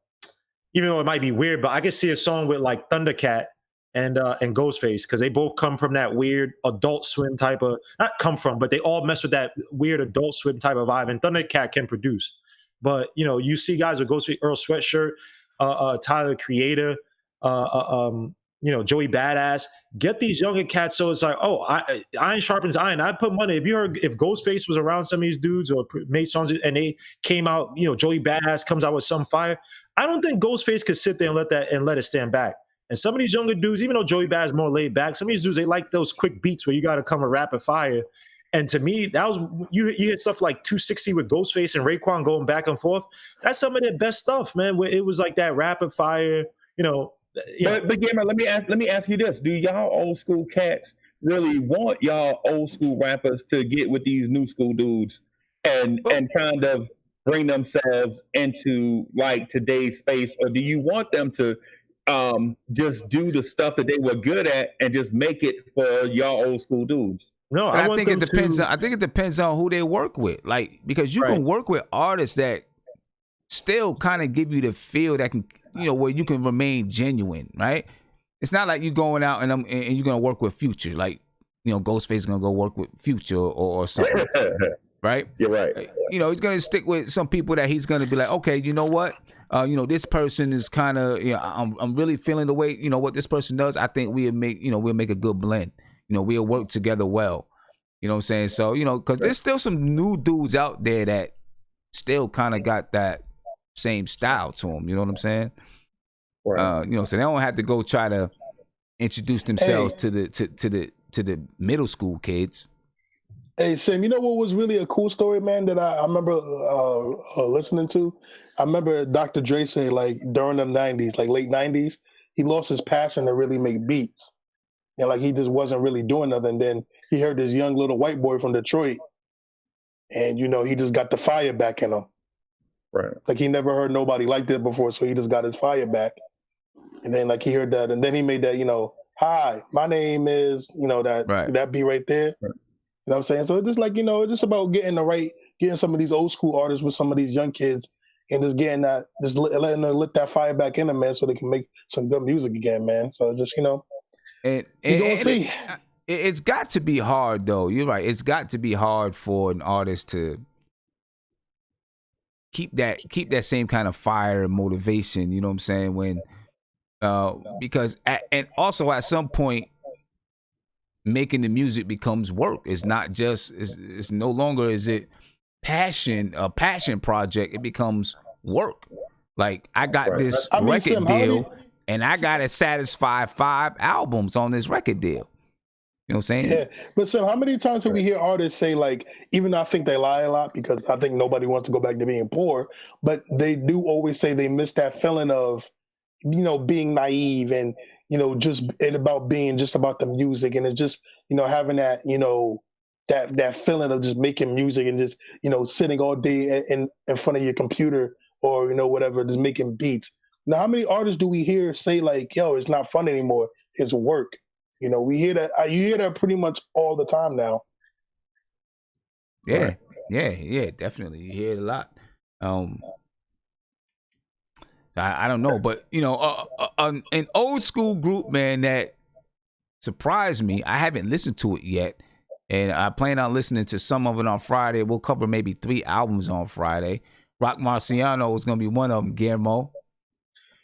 though it might be weird, but I could see a song with like Thundercat and Ghostface, because they both come from that weird Adult Swim type of, not come from, but they all mess with that weird Adult Swim type of vibe, and Thundercat can produce. But you see guys with Ghostface, Earl Sweatshirt, Tyler Creator, Joey Badass. Get these younger cats, so it's like, iron sharpens iron. I put money. If Ghostface was around some of these dudes or made songs and they came out, Joey Badass comes out with some fire, I don't think Ghostface could sit there and let it stand back. And some of these younger dudes, even though Joey Badass is more laid back, some of these dudes, they like those quick beats where you got to come with rapid fire. And to me, that was you hit stuff like 260 with Ghostface and Raekwon going back and forth. That's some of their best stuff, man. Where it was like that rapid fire, But Gamer, let me ask you this: do y'all old school cats really want y'all old school rappers to get with these new school dudes and kind of bring themselves into like today's space, or do you want them to just do the stuff that they were good at and just make it for y'all old school dudes? No, I think it depends. I think it depends on who they work with. Like, because you can work with artists that still kind of give you the feel that can, where you can remain genuine, right? It's not like you going out and you're gonna work with Future. Like, Ghostface is gonna go work with Future or something, right? You're right. He's gonna stick with some people that he's gonna be like, okay, you know what? This person is kind of, I'm really feeling the way, what this person does. I think we'll make a good blend. We'll work together well. You know what I'm saying? So, because there's still some new dudes out there that still kind of got that same style to them. You know what I'm saying? Right. You know, so they don't have to go try to introduce themselves to the middle school kids. Hey, Sam, you know what was really a cool story, man, that I remember listening to? I remember Dr. Dre say, like, during the 90s, like late 90s, he lost his passion to really make beats. And, like, he just wasn't really doing nothing. Then he heard this young little white boy from Detroit, and, you know, he just got the fire back in him. Right. Like, he never heard nobody like that before, so he just got his fire back. And then, like, he heard that, and then he made that, you know, hi, my name is, you know, that beat right there. Right. You know what I'm saying? So it's just like, you know, it's just about getting some of these old school artists with some of these young kids and just getting that, just letting them lit that fire back in them, man, so they can make some good music again, man. So just, you know, And gonna see. It's got to be hard, though. You're right. It's got to be hard for an artist to keep that same kind of fire and motivation. You know what I'm saying? When because and also at some point, making the music becomes work. It's not just it's no longer is it a passion project. It becomes work. Like I got this record deal and I gotta satisfy 5 albums on this record deal. You know what I'm saying? Yeah. But so how many times have we hear artists say, like, even though I think they lie a lot because I think nobody wants to go back to being poor, but they do always say they miss that feeling of, you know, being naive and, you know, just about being just about the music, and it's just, you know, having that, you know, that feeling of just making music and just, you know, sitting all day in front of your computer or, you know, whatever, just making beats. Now, how many artists do we hear say, like, yo, it's not fun anymore, it's work? You know, we hear that. You hear that pretty much all the time now. Yeah, yeah, definitely. You hear it a lot. I don't know, but you know, an old school group, man, that surprised me. I haven't listened to it yet, and I plan on listening to some of it on Friday. We'll cover maybe 3 albums on Friday. Rock Marciano is going to be one of them, Guillermo.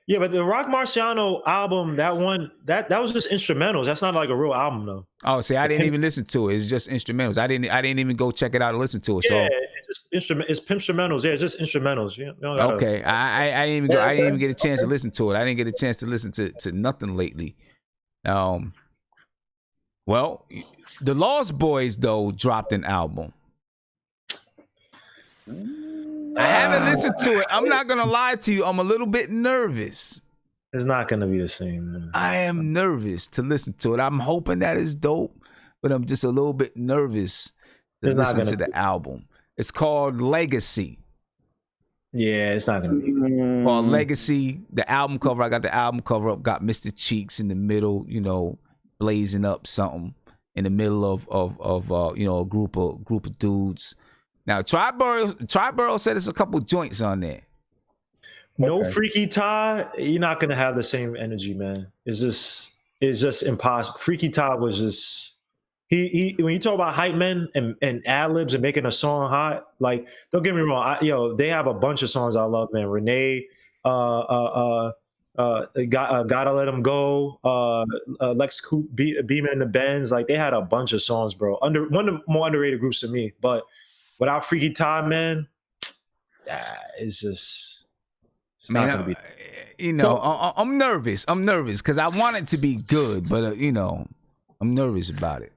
Yeah, but the Rock Marciano album, that was just instrumentals. That's not like a real album, though. Oh, see, I didn't even listen to it. It's just instrumentals. I didn't even go check it out and listen to it. Yeah, so it's just it's instrumentals. Yeah, it's just instrumentals. You don't gotta... Okay, I didn't even get a chance to listen to it. I didn't get a chance to listen to nothing lately. Well, the Lost Boyz though dropped an album. I haven't listened to it. I'm not gonna lie to you. I'm a little bit nervous. It's not gonna be the same, man. I am nervous to listen to it. I'm hoping that it's dope, but I'm just a little bit nervous to listen to the album. It's called Legacy. Yeah, it's not gonna be called Legacy. The album cover, I got the album cover up, got Mr. Cheeks in the middle, you know, blazing up something in the middle of you know, a group of dudes. Now, Tri-Borough said there's a couple joints on there. No Freaky Tah, you're not gonna have the same energy, man. It's just impossible. Freaky Tah was just he when you talk about hype men and ad libs and making a song hot, like, don't get me wrong, they have a bunch of songs I love, man. Renee, Gotta Let Him Go, Lex Coupe, Beamer and the Benz, like they had a bunch of songs, bro. One of the more underrated groups to me, but without Freaky Tah, man, it's not gonna be. You know, I'm nervous. I'm nervous because I want it to be good, but you know, I'm nervous about it.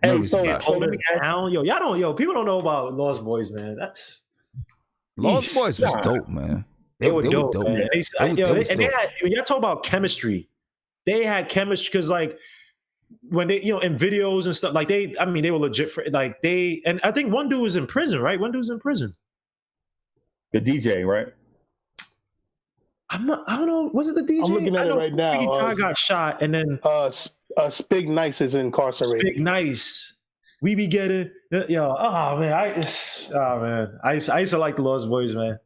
Hey, so let me ask, people don't know about Lost Boyz, man. That's Lost Boyz was dope, man. They were dope, man. And they had, when y'all talk about chemistry, they had chemistry because, like, when they, you know, in videos and stuff, like they were legit for, like, and I think one dude was in prison, right? One dude was in prison. The DJ, right? I don't know. Was it the DJ? I'm looking at it right now. Tah got shot, and then Spig Nice is incarcerated. Spig Nice. We be getting, oh man, I used to like the Lost Boyz, man.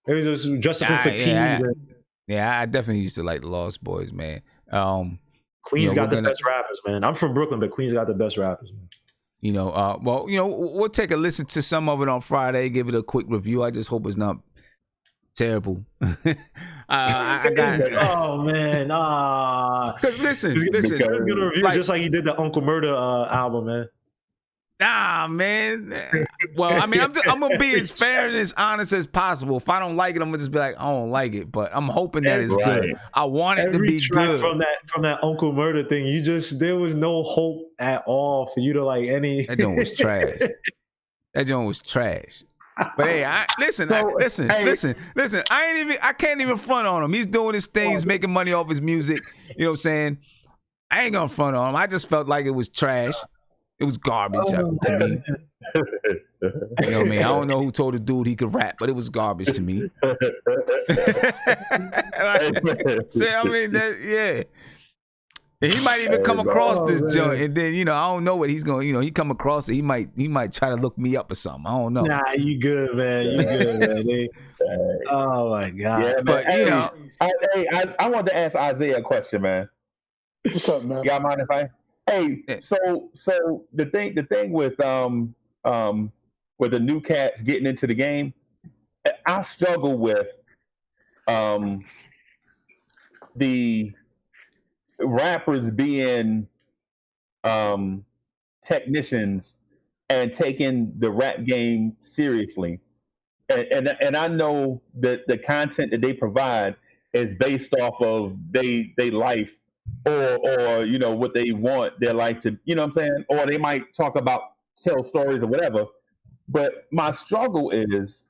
It was just dressed up in fatigue. Yeah, I definitely used to like the Lost Boyz, man. Queens got the best rappers, man. I'm from Brooklyn, but Queens got the best rappers, man. You know, well, you know, we'll take a listen to some of it on Friday, give it a quick review. I just hope it's not terrible. I got oh man, because listen, he's gonna review just like he did the Uncle Murder album, man. Nah, man. Well, I mean, I'm gonna be as fair and as honest as possible. If I don't like it, I'm gonna just be like, I don't like it. But I'm hoping that it's good. I want it to be good. From that Uncle Murder thing, there was no hope at all for you to like any. That joint was trash. That joint was trash. But hey, listen. I can't even front on him. He's doing his thing. He's making money off his music. You know what I'm saying? I ain't gonna front on him. I just felt like it was trash. It was garbage to me. You know what I mean? I don't know who told the dude he could rap, but it was garbage to me. I mean, yeah. And he might even come across this joint, and then I don't know what he's going. He come across it. He might try to look me up or something. I don't know. Nah, you good, man. You good, man. Oh my god. Yeah, but I wanted to ask Isaiah a question, man. What's up, man? Y'all mind if I? Hey, so the thing with the new cats getting into the game, I struggle with the rappers being technicians and taking the rap game seriously, and I know that the content that they provide is based off of they life. Or what they want their life to, you know what I'm saying? Or they might tell stories or whatever. But my struggle is,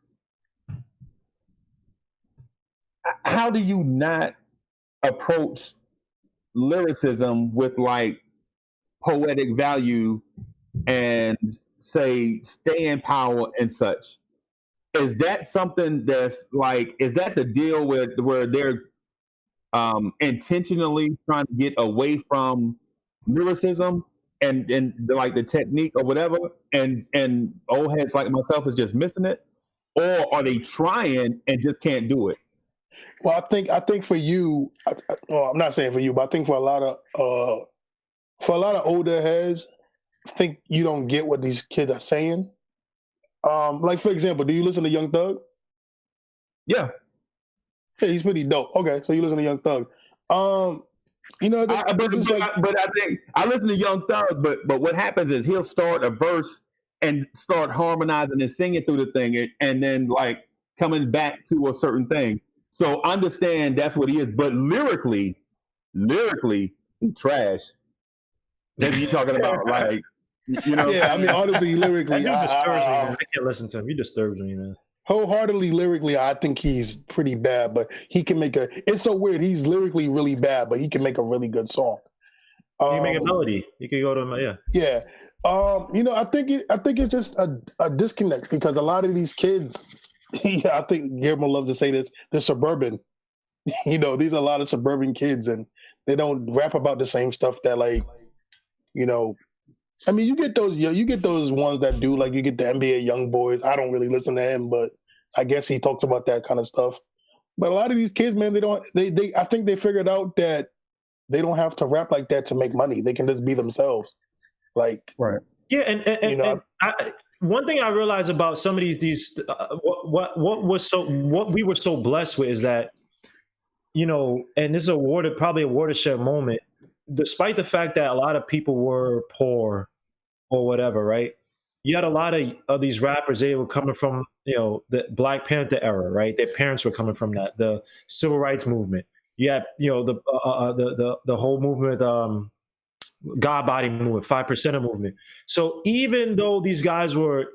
how do you not approach lyricism with like poetic value and say stay in power and such? Is that something that's like, is that the deal where they're intentionally trying to get away from lyricism and like the technique or whatever, and old heads like myself is just missing it, or are they trying and just can't do it? Well, I think for you, I'm not saying for you, but I think for a lot of older heads, I think you don't get what these kids are saying. Like for example, do you listen to Young Thug? Yeah. Yeah, he's pretty dope. Okay, so you listen to Young Thug. But I think I listen to Young Thug, but what happens is he'll start a verse and start harmonizing and singing through the thing, and then like coming back to a certain thing. So understand that's what he is, but lyrically, he trash. Then you talking about like, Yeah, I mean, honestly, lyrically, that dude disturbs me, man. I can't listen to him. He disturbs me, man. Wholeheartedly, lyrically, I think he's pretty bad, but he can make it's so weird. He's lyrically really bad, but he can make a really good song. You can make a melody. You can go to Yeah. I think it's just a disconnect because a lot of these kids, I think Guillermo loves to say this, they're suburban. These are a lot of suburban kids, and they don't rap about the same stuff that I mean, you get those ones that do, like you get the NBA Young Boys. I don't really listen to him, but I guess he talks about that kind of stuff. But a lot of these kids, man, I think they figured out that they don't have to rap like that to make money. They can just be themselves. Like, right. Yeah. And one thing I realized about some of these what we were so blessed with is that, and this is probably a watershed moment, despite the fact that a lot of people were poor or whatever, right? You had a lot of these rappers, they were coming from, the Black Panther era, right? Their parents were coming from that, the civil rights movement. You had, the whole movement, God Body movement, 5%er movement. So even though these guys were,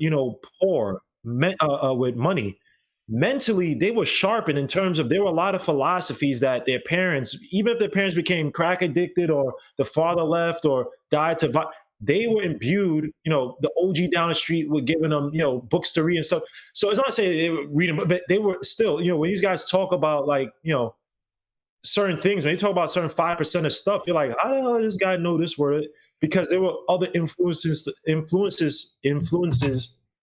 poor with money, mentally they were sharpened in terms of there were a lot of philosophies that their parents, even if their parents became crack addicted or the father left or died they were imbued, the OG down the street were giving them, books to read and stuff. So it's not saying they were reading, but they were still, when these guys talk about like, certain things, when they talk about certain 5% of stuff, you're like, how the hell does this guy know this word? Because there were other influences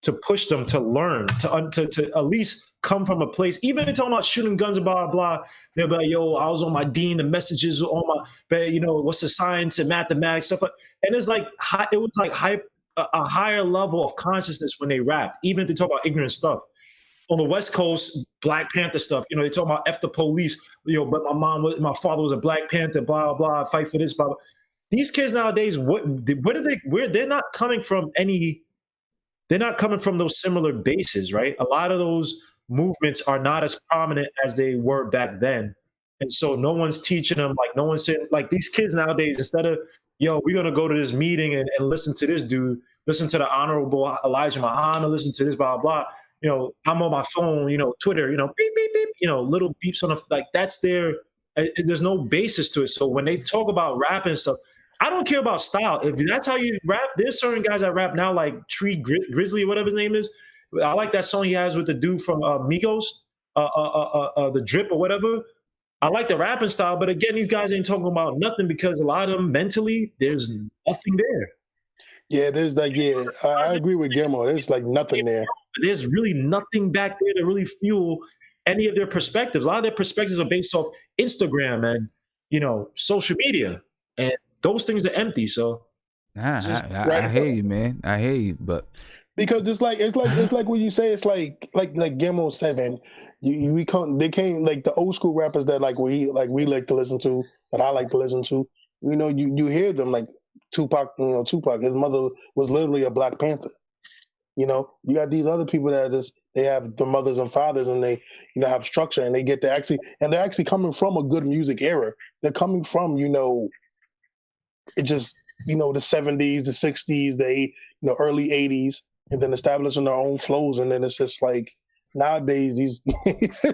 to push them to learn, to at least come from a place. Even if they're talking about shooting guns and blah, blah, blah, they'll be like, yo, I was on my dean, the messages were on my, what's the science and mathematics, stuff like. And it's like, it was like a higher level of consciousness when they rapped, even if they talk about ignorant stuff. On the West Coast, Black Panther stuff, they talk about F the police, but my father was a Black Panther, blah, blah, blah, fight for this, blah, blah. these kids nowadays, what are they? Where they're not coming from any. They're not coming from those similar bases, right? A lot of those movements are not as prominent as they were back then. And so no one's teaching them, like no one's saying, like these kids nowadays, instead of, yo, we're gonna go to this meeting and listen to this dude, listen to the Honorable Elijah Muhammad, listen to this, blah, blah, I'm on my phone, Twitter, beep, beep, beep, little beeps on the, like that's there's no basis to it. So when they talk about rap and stuff, I don't care about style. If that's how you rap, there's certain guys that rap now, like Tree Grizzly, whatever his name is. I like that song he has with the dude from Migos, the Drip or whatever. I like the rapping style, but again, these guys ain't talking about nothing because a lot of them mentally, there's nothing there. Yeah, there's I agree with Guillermo. There's like nothing there. There's really nothing back there to really fuel any of their perspectives. A lot of their perspectives are based off Instagram and, social media. And those things are empty. So I hear you, man. I hear you, but because it's like when you say it's like Guillermo said, man. They came like the old school rappers that we like to listen to, that I like to listen to. You hear them like Tupac. Tupac. His mother was literally a Black Panther. You got these other people that they have the mothers and fathers, and they have structure, and they get to they're actually coming from a good music era. They're coming from it just the 70s, the 60s, the early 80s, and then establishing their own flows, and then it's just like nowadays it's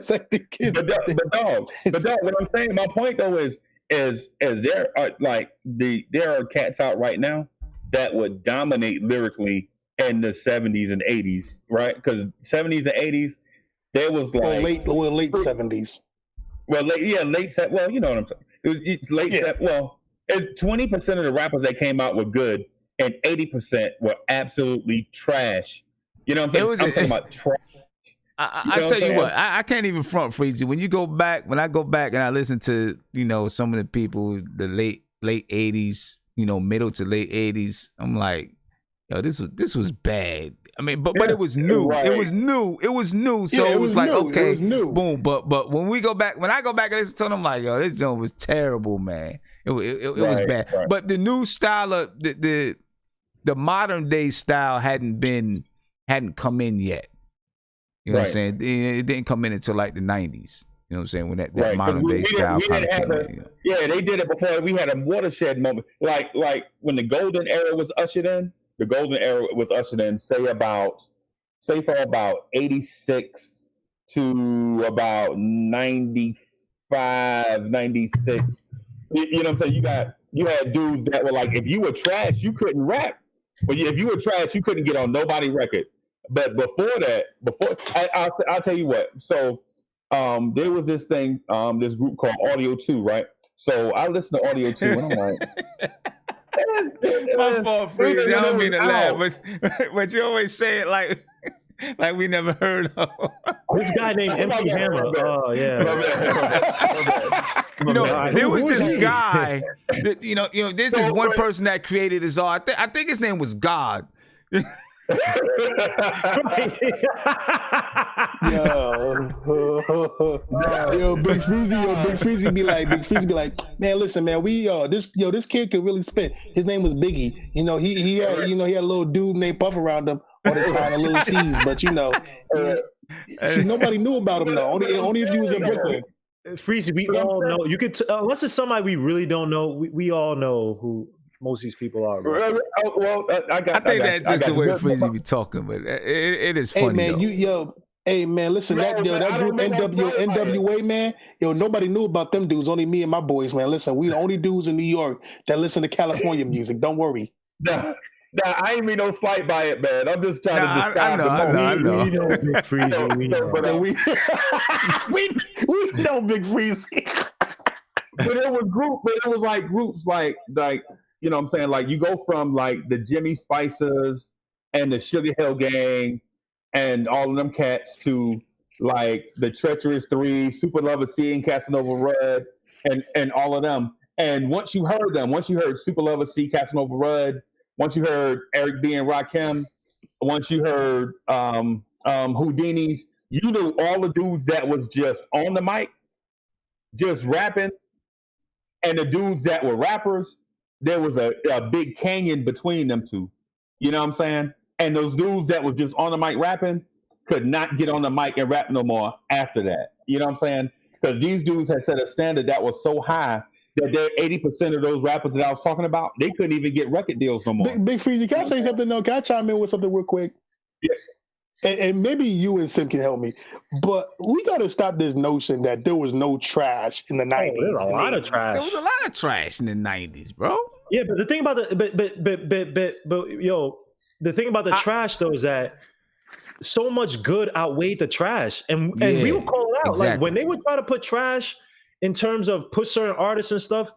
like the kids. But dog, what I'm saying, my point though is there are cats out right now that would dominate lyrically in the 70s and 80s, right? Because 70s and 80s there was like late 70s. Well, late set. Well, you know what I'm saying. It's late set. Well. 20% of the rappers that came out were good, and 80% were absolutely trash. You know what I'm saying? I'm talking about trash. I tell you what, I can't even front Freezy. When I go back and I listen to some of the people, the late 80s, middle to late 80s, I'm like, yo, this was bad. I mean, but it was new. Right. It was new. So it was like, new. Okay, it was new. Boom. But when I go back and listen to them, I'm like, yo, this joint was terrible, man. It was bad. Right. But the new style of the modern day style hadn't come in yet. You know what I'm saying? It didn't come in until like the 90s. You know what I'm saying? When that modern day style kind of came in. Yeah, they did it before. We had a watershed moment. Like when the golden era was ushered in. The golden era was ushered in, say for about 86 to about 95, 96. You know what I'm saying? You had dudes that were like, if you were trash, you couldn't rap. But if you were trash, you couldn't get on nobody's record. But I'll tell you what. So there was this thing, this group called Audio 2, right? So I listened to Audio 2 and I'm like, my fault, Freeze. I don't mean to laugh, but you always say it like we never heard of. This guy named MC Hammer. Oh yeah. There was this guy. There's this one person that created his art. I think his name was God. Yo, Big Freezy be like, man, listen, man, this kid could really spit. His name was Biggie. He had a little dude named Puff around him all the time, a little C's, but see, nobody knew about him though. Only if you was in Brooklyn. Freezy, we all know. You could unless it's somebody we really don't know. We all know who most of these people are. Right? I think that's just the way Freezy be talking, but it is funny. Hey man, though. Hey man, listen, that group NWA, man, nobody knew about them dudes. Only me and my boys, man. Listen, we the only dudes in New York that listen to California music. Don't worry. Nah, I ain't mean no slight by it, man. I'm just trying to describe the moment. I know. We know Big Freezy. We know Big Freezy. But it was like groups like you know what I'm saying? Like you go from like the Jimmy Spicers and the Sugar Hill Gang and all of them cats to like the Treacherous Three, Super Lover C and Casanova Rudd and all of them. And once you heard Super Lover C, Casanova Rudd, once you heard Eric B and Rakim, once you heard Houdini's, you knew all the dudes that was just on the mic, just rapping, and the dudes that were rappers there was a big canyon between them two. You know what I'm saying? And those dudes that was just on the mic rapping could not get on the mic and rap no more after that. You know what I'm saying? Because these dudes had set a standard that was so high that they're 80% of those rappers that I was talking about, they couldn't even get record deals no more. Big Freezy, can I say something though? Can I chime in with something real quick? Yeah. And maybe you and Sim can help me, but we got to stop this notion that there was no trash in the 90s. There's a lot of trash. There was a lot of trash in the 90s, bro. Yeah, but the thing about the thing about the trash though is that so much good outweighed the trash, and we would call it out. Exactly. Like when they would try to put trash in terms of push certain artists and stuff,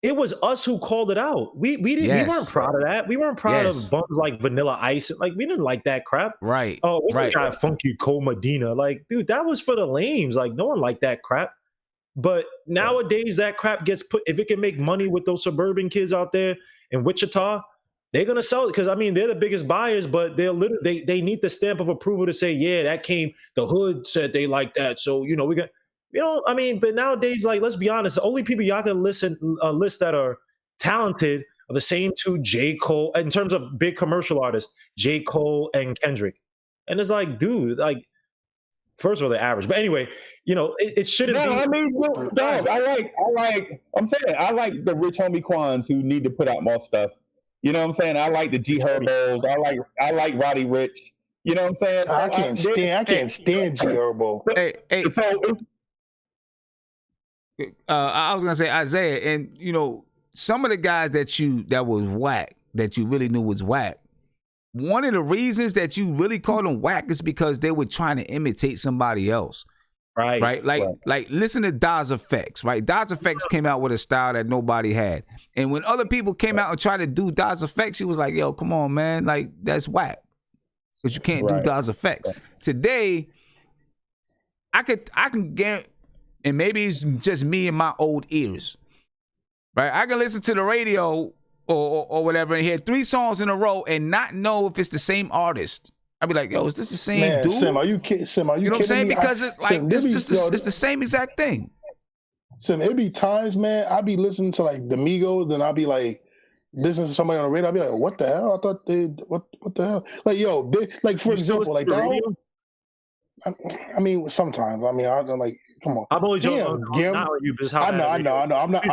it was us who called it out. We weren't proud of that. We weren't proud of bumps like Vanilla Ice. Like we didn't like that crap. Right. Oh, what's right. that guy Funky Cole Medina? Like, dude, that was for the lames. Like, no one liked that crap. But nowadays, that crap gets put. If it can make money with those suburban kids out there in Wichita, they're gonna sell it because I mean they're the biggest buyers. But they need the stamp of approval to say, yeah, that came. The hood said they like that, so we got. I mean, but nowadays, like, let's be honest, the only people y'all can list that are talented are the same two J. Cole, in terms of big commercial artists, J. Cole and Kendrick. And it's like, dude, like, first of all, they're average. But anyway, it shouldn't be. I mean, dog, I like the rich homie Quans who need to put out more stuff. You know what I'm saying? I like the G Herbos. I like Roddy Ricch. You know what I'm saying? So I can't stand G Herbo. Hey. So I was gonna say Isaiah, and some of the guys that was whack, that you really knew was whack. One of the reasons that you really called them whack is because they were trying to imitate somebody else. Right. Like listen to Daz Effects, right? Daz Effects came out with a style that nobody had. And when other people came out and tried to do Daz Effects, she was like, yo, come on, man. Like, that's whack. Because you can't do Daz Effects. Today, I can guarantee, and maybe it's just me and my old ears, right? I can listen to the radio or whatever and hear 3 songs in a row and not know if it's the same artist. I'd be like, yo, is this the same dude? Sim, are you kidding? Sim, are you know what I'm saying? Me? Because it's the same exact thing. Sim, it'd be times, man, I'd be listening to like the Migos and I'd be like, listening to somebody on the radio, I'd be like, what the hell? I thought what the hell? Like, yo, like, for example, like that. I mean, sometimes. I mean, I'm like, come on. I'm only joking. Not you, but I know. I'm not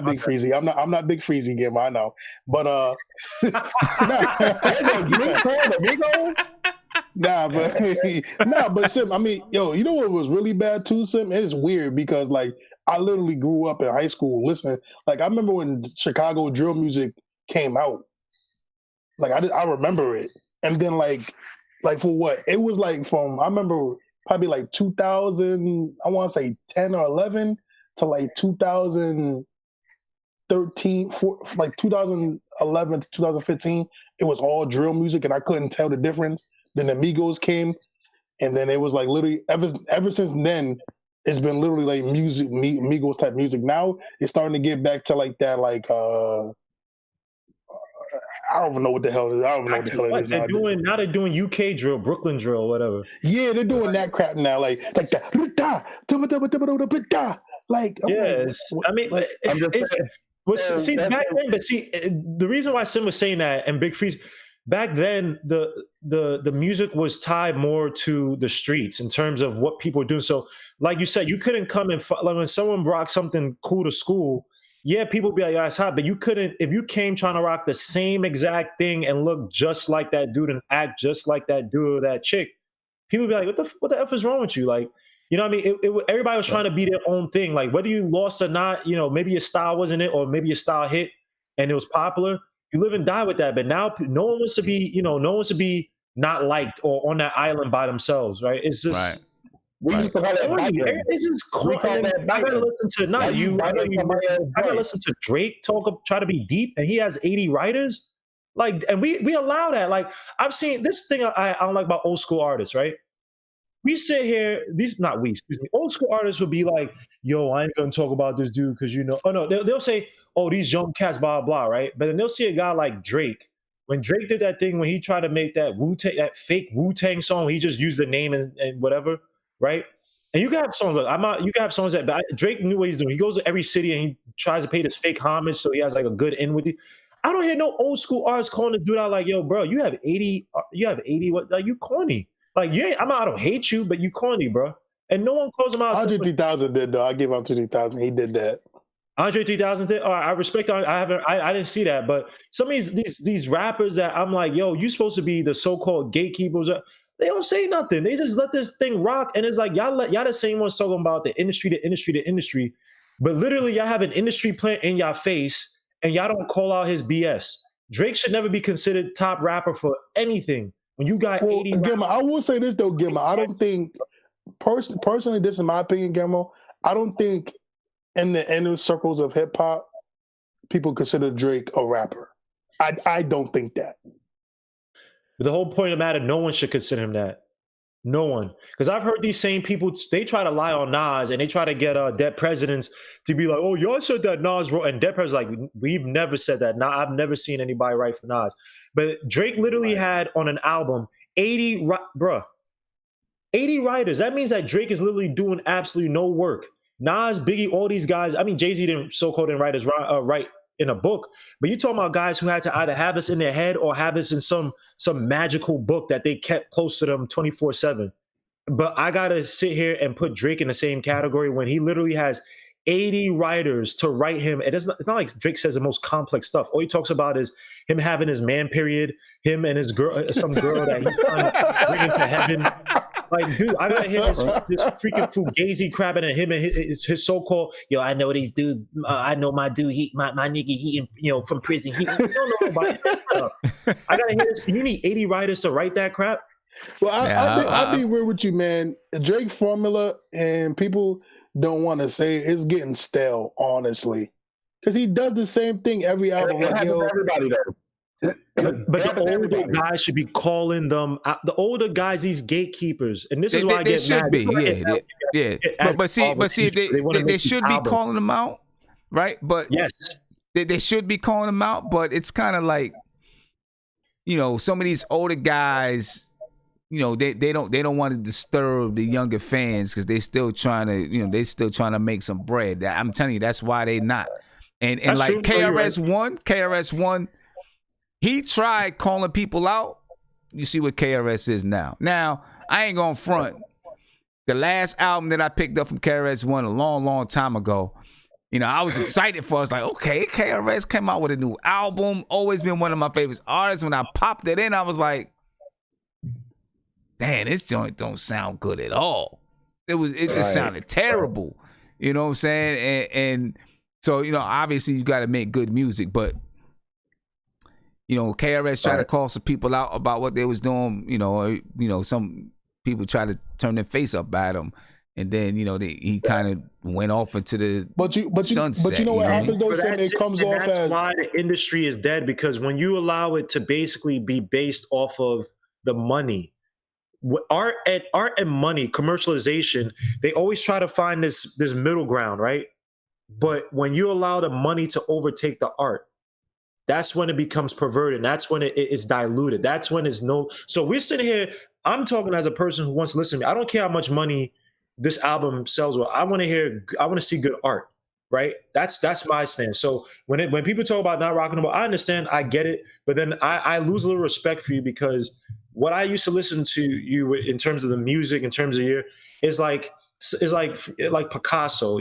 Big Freezy. I'm not Big Freezy Gamer. I know, but but Sim. I mean, yo, you know what was really bad too, Sim? It's weird because like I literally grew up in high school listening. Like I remember when Chicago drill music came out. Like I remember it, and then like for what? It was like from, I remember probably like 2000, I want to say 10 or 11 to like 2013, like 2011 to 2015, it was all drill music and I couldn't tell the difference. Then the Migos came and then it was like literally, ever since then, it's been literally like music, Migos type music. Now it's starting to get back to like that, like, I don't even know what the hell it is. I don't even know what the hell it is. Now they're doing UK drill, Brooklyn drill, whatever. Yeah, they're doing that crap now, like that. Like, yes, I mean, like, see back then. But see, the reason why Sim was saying that and Big Freeze, back then the music was tied more to the streets in terms of what people were doing. So, like you said, you couldn't come and like when someone brought something cool to school. Yeah, people be like, oh, it's hot, but you couldn't, if you came trying to rock the same exact thing and look just like that dude and act just like that dude or that chick, people be like, what the F is wrong with you? Like, you know what I mean? Everybody was trying to be their own thing. Like, whether you lost or not, maybe your style wasn't it, or maybe your style hit and it was popular, you live and die with that. But now no one wants to be, not liked or on that island by themselves, right? It's just... Right. We used to call that it's just cool. I gotta listen to I gotta listen to Drake try to be deep, and he has 80 writers. Like, and we allow that. Like, I've seen this thing I don't like about old school artists, right? We sit here, old school artists would be like, yo, I ain't gonna talk about this dude because they'll say, oh, these young cats, blah blah, right? But then they'll see a guy like Drake. When Drake did that thing when he tried to make that fake Wu-Tang song, he just used the name and whatever. Right? And you can have songs. Look, you can have songs that but Drake knew what he's doing. He goes to every city and he tries to pay this fake homage, so he has like a good in with you. I don't hear no old school artists calling the dude out like, "Yo, bro, you have 80. What? Like you corny. Like you ain't. I don't hate you, but you corny, bro." And no one calls him out. Andre 3000 did though. I give him 3000. He did that. Andre 3000 did. All right, I respect. I didn't see that, but some of these rappers that I'm like, "Yo, you supposed to be the so-called gatekeepers." They don't say nothing. They just let this thing rock. And it's like, y'all the same ones talking about the industry. But literally, y'all have an industry plant in y'all face and y'all don't call out his BS. Drake should never be considered top rapper for anything. When you got 80 Gilmo, I will say this though, Gilmo. I don't think, personally, this is my opinion, Gilmo. I don't think in the inner circles of hip hop, people consider Drake a rapper. I don't think that. But the whole point of the matter, no one should consider him that. No one. Because I've heard these same people, they try to lie on Nas and they try to get dead presidents to be like, "Oh, y'all said that Nas wrote," and dead president's like, "We've never said that. Nah, I've never seen anybody write for Nas." But Drake literally had on an album 80 writers. That means that Drake is literally doing absolutely no work. Nas, Biggie, all these guys. I mean, Jay-Z didn't write in a book, but you're talking about guys who had to either have this in their head or have this in some magical book that they kept close to them 24/7. But I gotta sit here and put Drake in the same category when he literally has 80 writers to write him. It's not like Drake says the most complex stuff. All he talks about is him having his man period, him and his girl, some girl that he's trying to bring into heaven. Like, dude, I gotta hear this freaking fugazi crap, and him and his so-called, "Yo, I know these dudes. I know my dude. My nigga. He, from prison. He don't know about it. I gotta hear this. You need 80 writers to write that crap. Well, I'll be real with you, man. Drake formula, and people don't want to say it's getting stale, honestly, because he does the same thing every album. It happens to everybody though. But the older guys should be calling them out. The older guys, these gatekeepers, and this is why I get mad. But see, they should be calling them out, right? But yes, they should be calling them out. But it's kind of like, some of these older guys, they don't want to disturb the younger fans because they still trying to make some bread. I'm telling you, that's why they not. And like KRS-One. He tried calling people out. You see what KRS is now. Now, I ain't gonna front. The last album that I picked up from KRS-One a long, long time ago, I was excited for it. I was like, okay, KRS came out with a new album. Always been one of my favorite artists. When I popped it in, I was like, damn, this joint don't sound good at all. It just sounded terrible. You know what I'm saying? And so, obviously you got to make good music, but KRS tried to call some people out about what they was doing, some people try to turn their face up at him. And then, he kind of went off into the sunset. But you know what happens though? It comes off as... That's as... why the industry is dead, because when you allow it to basically be based off of the money, art and money, commercialization, they always try to find this middle ground, right? But when you allow the money to overtake the art, that's when it becomes perverted. That's when it's diluted. That's when it's no. So we're sitting here. I'm talking as a person who wants to listen to me. I don't care how much money this album sells. Well, I want to see good art, right? That's my stance. So when people talk about not rocking the boat, I understand. I get it. But then I lose a little respect for you, because what I used to listen to you in terms of the music, in terms of is like Picasso,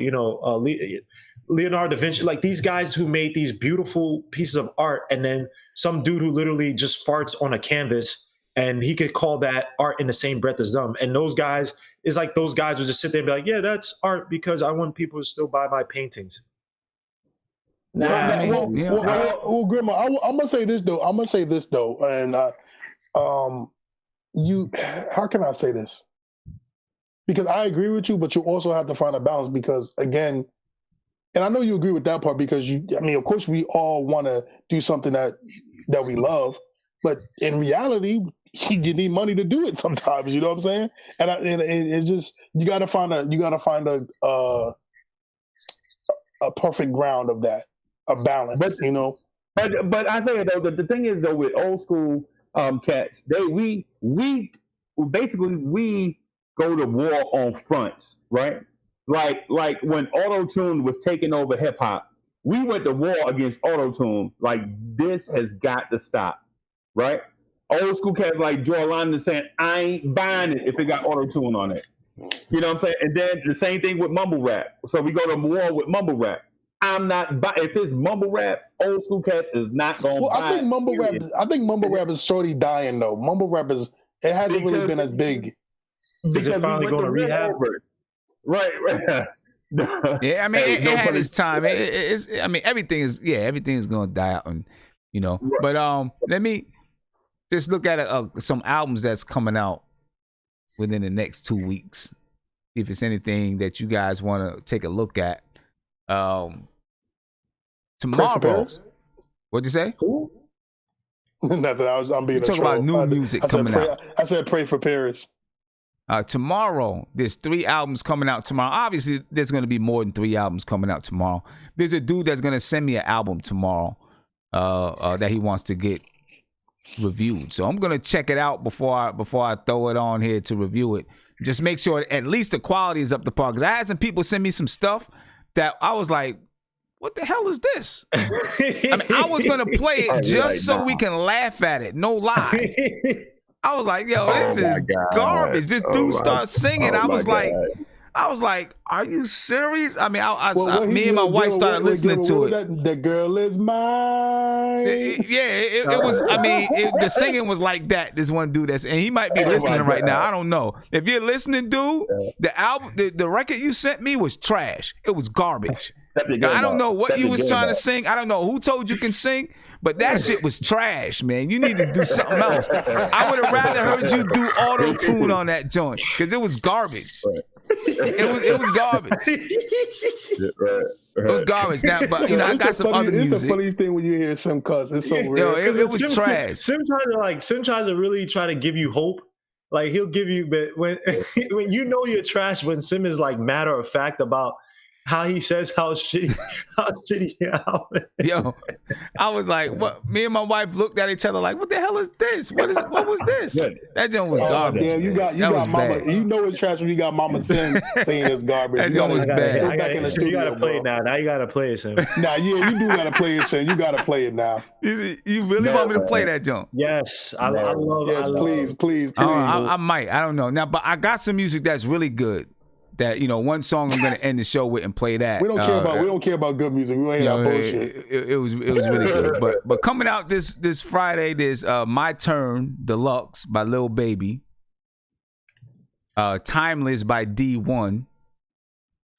Leonardo da Vinci, like these guys who made these beautiful pieces of art, and then some dude who literally just farts on a canvas, and he could call that art in the same breath as them. And those guys, it's like those guys would just sit there and be like, yeah, that's art because I want people to still buy my paintings. Well, Grandma, I'm gonna say this though. And how can I say this? Because I agree with you, but you also have to find a balance, because again, and I know you agree with that part, because of course we all want to do something that we love, but in reality, you need money to do it sometimes. You know what I'm saying? And it just, you got to find a perfect ground of that, a balance. But I say it though, the thing is though, with old school cats, we go to war on fronts, right? Like when auto-tune was taking over hip hop, we went to war against auto-tune. Like, this has got to stop, right? Old school cats like Joe London saying, I ain't buying it if it got auto-tune on it. You know what I'm saying? And then the same thing with mumble rap. So we go to war with mumble rap. I'm not buying. If it's mumble rap, old school cats is not going to buy it. I think mumble rap is sorely dying though. Mumble rap it hasn't really been as big. Is it finally going to rehab? Right. Yeah, I mean, it had its time. I mean, everything is going to die out, and right. But let me just look at some albums that's coming out within the next 2 weeks. If it's anything that you guys want to take a look at. Tomorrow. What'd you say? Who? Nothing. I'm being talking about new music coming out. I said pray for Paris. Tomorrow, there's 3 albums coming out tomorrow. Obviously, there's going to be more than 3 albums coming out tomorrow. There's a dude that's going to send me an album tomorrow that he wants to get reviewed. So I'm going to check it out before I throw it on here to review it. Just make sure at least the quality is up to par. Because I had some people send me some stuff that I was like, what the hell is this? I mean, I was going to play it just so we can laugh at it. No lie. I was like, yo, this is garbage. This dude starts singing. I was like, are you serious? I mean, me and my wife started listening to it. The girl is mine. It was. I mean, the singing was like that. This one dude and he might be listening right now. I don't know. If you're listening, dude, the album, the record you sent me was trash. It was garbage. Now, I don't know what you was trying to sing. I don't know who told you can sing. But that shit was trash, man. You need to do something else. I would have rather heard you do auto-tune on that joint because it was garbage. It was garbage. It was garbage. Now, but I got some other music. It's the funniest thing when you hear some cuss. It's so real. It was trash. Sim tries to really try to give you hope. Like he'll give you, but when you know you're trash, when Sim is like matter of fact about how he says how shitty Yo, I was like, what? Me and my wife looked at each other like, what the hell is this? What was this? That joint was garbage. Damn, you got Mama. You know it's trash when you got Mama Sim saying it's garbage. That joint was bad. You gotta play it now. Now you gotta play it, Sim. You do gotta play it, Sim. You gotta play it now. You really want me to play that joint? Yes, I love. Yes, please. I might. I don't know now, but I got some music that's really good. That one song I'm gonna end the show with and play that. We don't care about good music. We ain't got bullshit. It was really good. But coming out this Friday, there's My Turn Deluxe by Lil Baby, Timeless by D1,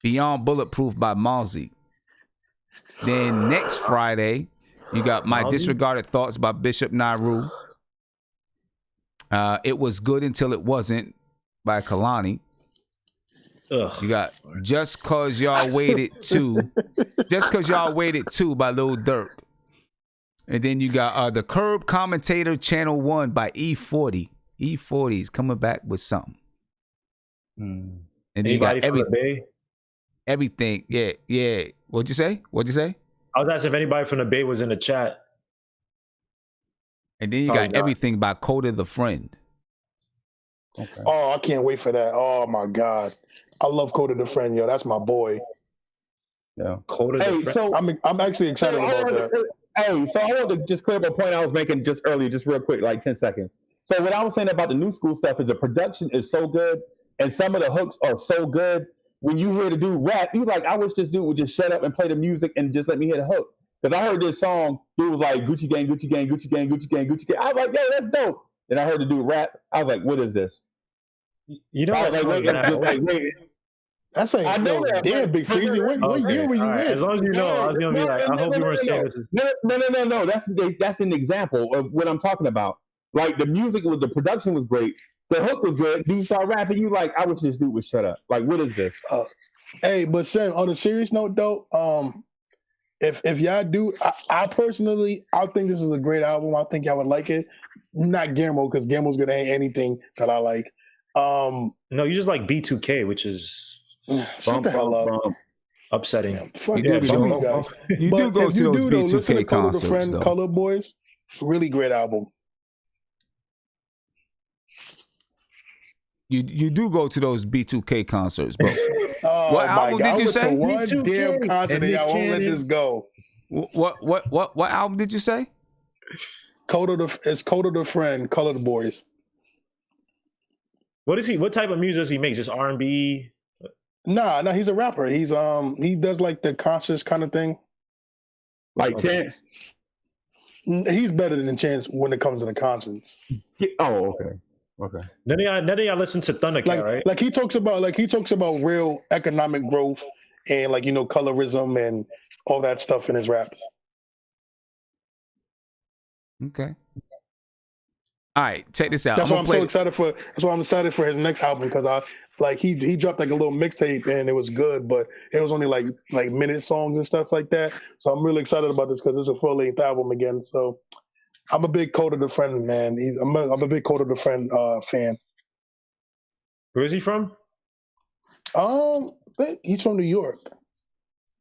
Beyond Bulletproof by Malzy. Then next Friday, you got My Disregarded Thoughts by Bishop Nahru. It Was Good Until It Wasn't by Kalani. Ugh. You got Just Cause Y'all Waited 2 by Lil Durk. And then you got The Curb Commentator Channel 1 by E40. E40 is coming back with something. And then anybody from the Bay? Everything. Yeah. What'd you say? I was asking if anybody from the Bay was in the chat. And then you got Everything by Coda the Friend. Okay. Oh, I can't wait for that. Oh my God. I love Coda the Friend, yo. That's my boy. Yeah. Coda the Friend. So I'm actually excited about that. So I want to just clear up a point I was making just earlier, just real quick, like 10 seconds. So what I was saying about the new school stuff is the production is so good and some of the hooks are so good. When you hear the dude rap, you like, I wish this dude would just shut up and play the music and just let me hear the hook. Because I heard this song, dude was like, Gucci gang, Gucci gang, Gucci gang, Gucci gang, Gucci gang. I was like, yo, that's dope. Then I heard the dude rap. I was like, what is this? You know, I was like, wait. That's like, damn, Big Freezy. What year were you in? As long as you know, I was gonna be like, I hope you weren't saying this. No. That's an example of what I'm talking about. Like the music the production was great. The hook was good. Dude start rapping. You like, I wish this dude would shut up. Like, what is this? Hey, but Sam, on a serious note though, if y'all do, I personally, I think this is a great album. I think y'all would like it. Not Guillermo, because Guillermo's gonna hate anything that I like. No, you just like B2K, which is upsetting. You do go to those B2K concerts, though. Color Boys, really great album. You do go to those B2K concerts, bro. Oh What my album God! did you I say? went to one B2K, damn concert and and I won't let Cannon. this go. What album did you say? It's Coda the Friend, Color the Boys. What is he? What type of music does he make? Just R&B? Nah, he's a rapper. He does like the concerts kind of thing. Like Chance. He's better than Chance when it comes to the concerts. Oh, okay. None of y'all listen to Thundercat, right? Like he talks about real economic growth and like colorism and all that stuff in his raps. Okay. All right, check this out. That's why I'm so excited for. That's why I'm excited for his next album because he dropped like a little mixtape and it was good, but it was only like minute songs and stuff like that. So I'm really excited about this because it's a full-length album again. So I'm a big Coda the Friend man. I'm a big Coda the Friend fan. Where is he from? He's from New York.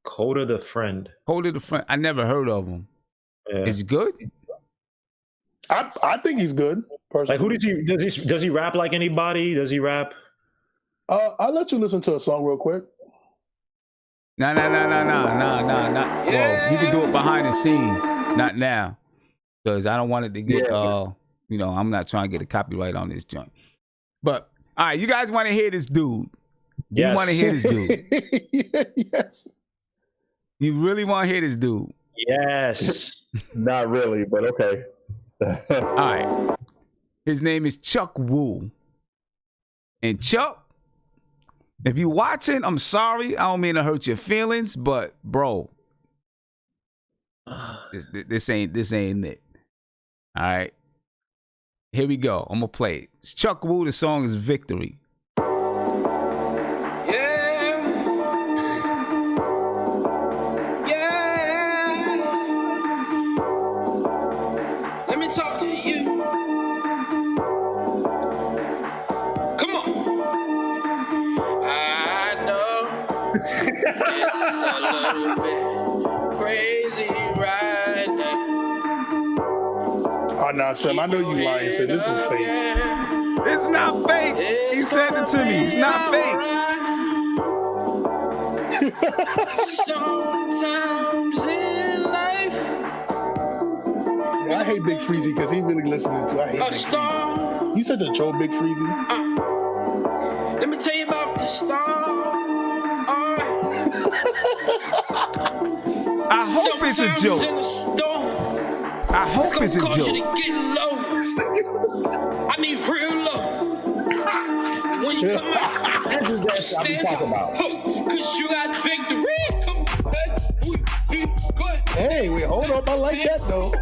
Coda the Friend. Coda the Friend. I never heard of him. Yeah. Is he good? I think he's good. Personally. Like who does he rap like anybody? Does he rap? I'll let you listen to a song real quick. No. Well, you can do it behind the scenes, not now, because I don't want it to get. I'm not trying to get a copyright on this joint. But all right, you guys want to hear this dude? Yes. You want to hear this dude? Yes. You really want to hear this dude? Yes. Not really, but okay. All right. His name is Chuck Wu. And Chuck, if you're watching, I'm sorry. I don't mean to hurt your feelings, but bro, this ain't it. All right. Here we go. I'm gonna play it. It's Chuck Wu. The song is Victory. Talk to you. Come on. I know it's a little bit crazy right now. Oh no, Sam, I know you lying. So this is fake. It's not fake. He said it to me. It's not fake. Sometimes in life, I hate Big Freezy because he really listening to. I hate Big Freezy. You such a troll, Big Freezy. Let me tell you about the storm. All right. I hope it's a joke. In the storm, I hope it's a cause joke. you to get low. I mean real low. When you come out, That's just that shit I be talking about. Cause you got victory. Hey, wait, hold up. I like that though.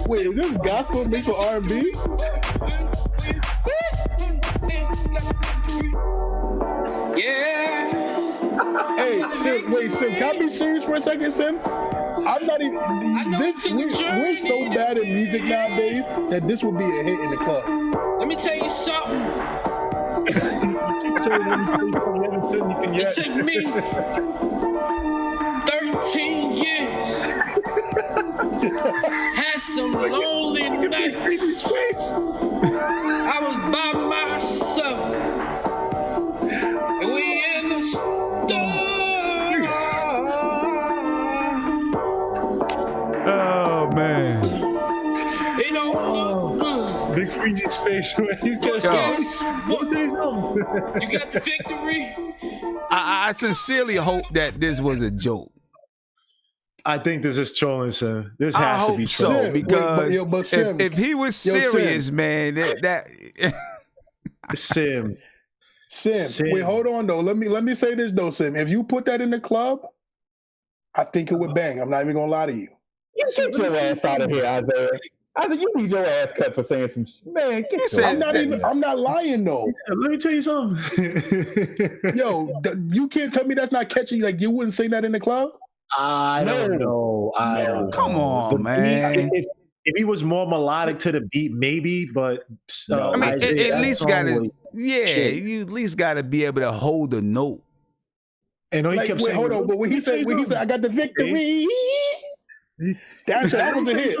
Wait, is this gospel mixed with R&B? Yeah. Hey, Sim, can I be serious for a second, Sim? I'm not even. We're so bad at music nowadays that this would be a hit in the club. Let me tell you something. It took me 13 years. Had some lonely nights. I was by myself. And we in the store. Oh man. You know, Big Freezy's face when he's just you got the victory. I sincerely hope that this was a joke. I think this is trolling, sir. This I has to hope be so trolling. because but Sim, if he was serious, man, that Sim. Wait, hold on though. Let me say this though, Sim. If you put that in the club, I think it would bang. I'm not even gonna lie to you. Get your ass out of here, Isaiah. Isaiah, you need your ass cut for saying some man. Get your I'm not lying though. Let me tell you something. Yo, you can't tell me that's not catchy. Like you wouldn't say that in the club. I don't know. come on, But man. If he was more melodic to the beat, maybe. But I mean, Isaiah, at least got to, shit. you at least got to be able to hold a note. And he Like, kept wait, saying, hold on. But when he said, I got the victory, that was a hit.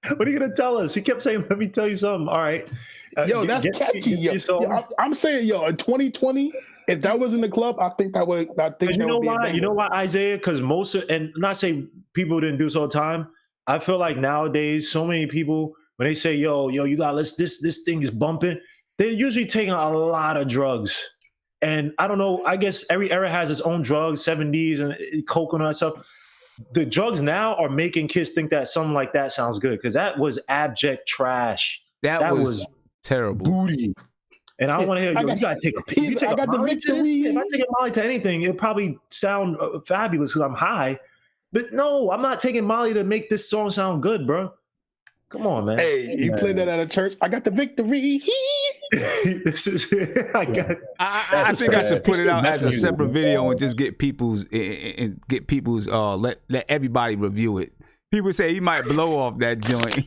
What are you gonna tell us? He kept saying, "Let me tell you something." All right. Yo, that's catchy. Yo, I'm saying, yo, in 2020, if that was in the club, I think that would. I think you that know would be why? You know why, Isaiah? Because most of, and not say people didn't do this all the time. I feel like nowadays, so many people when they say, "Yo, you got this thing is bumping," they're usually taking a lot of drugs. And I don't know. I guess every era has its own drugs, 70s and coke and all that stuff. The drugs now are making kids think that something like that sounds good because that was abject trash. That was terrible. Booty. And I don't want to hear, you got to take a pill. You take a Molly to this? If I take a Molly to anything, it'll probably sound fabulous because I'm high. But no, I'm not taking Molly to make this song sound good, bro. Come on, man. Hey, you played that at a church? I got the victory. This is, I think I should put it out as a separate video and just get people's let everybody review it. People say he might blow off that joint.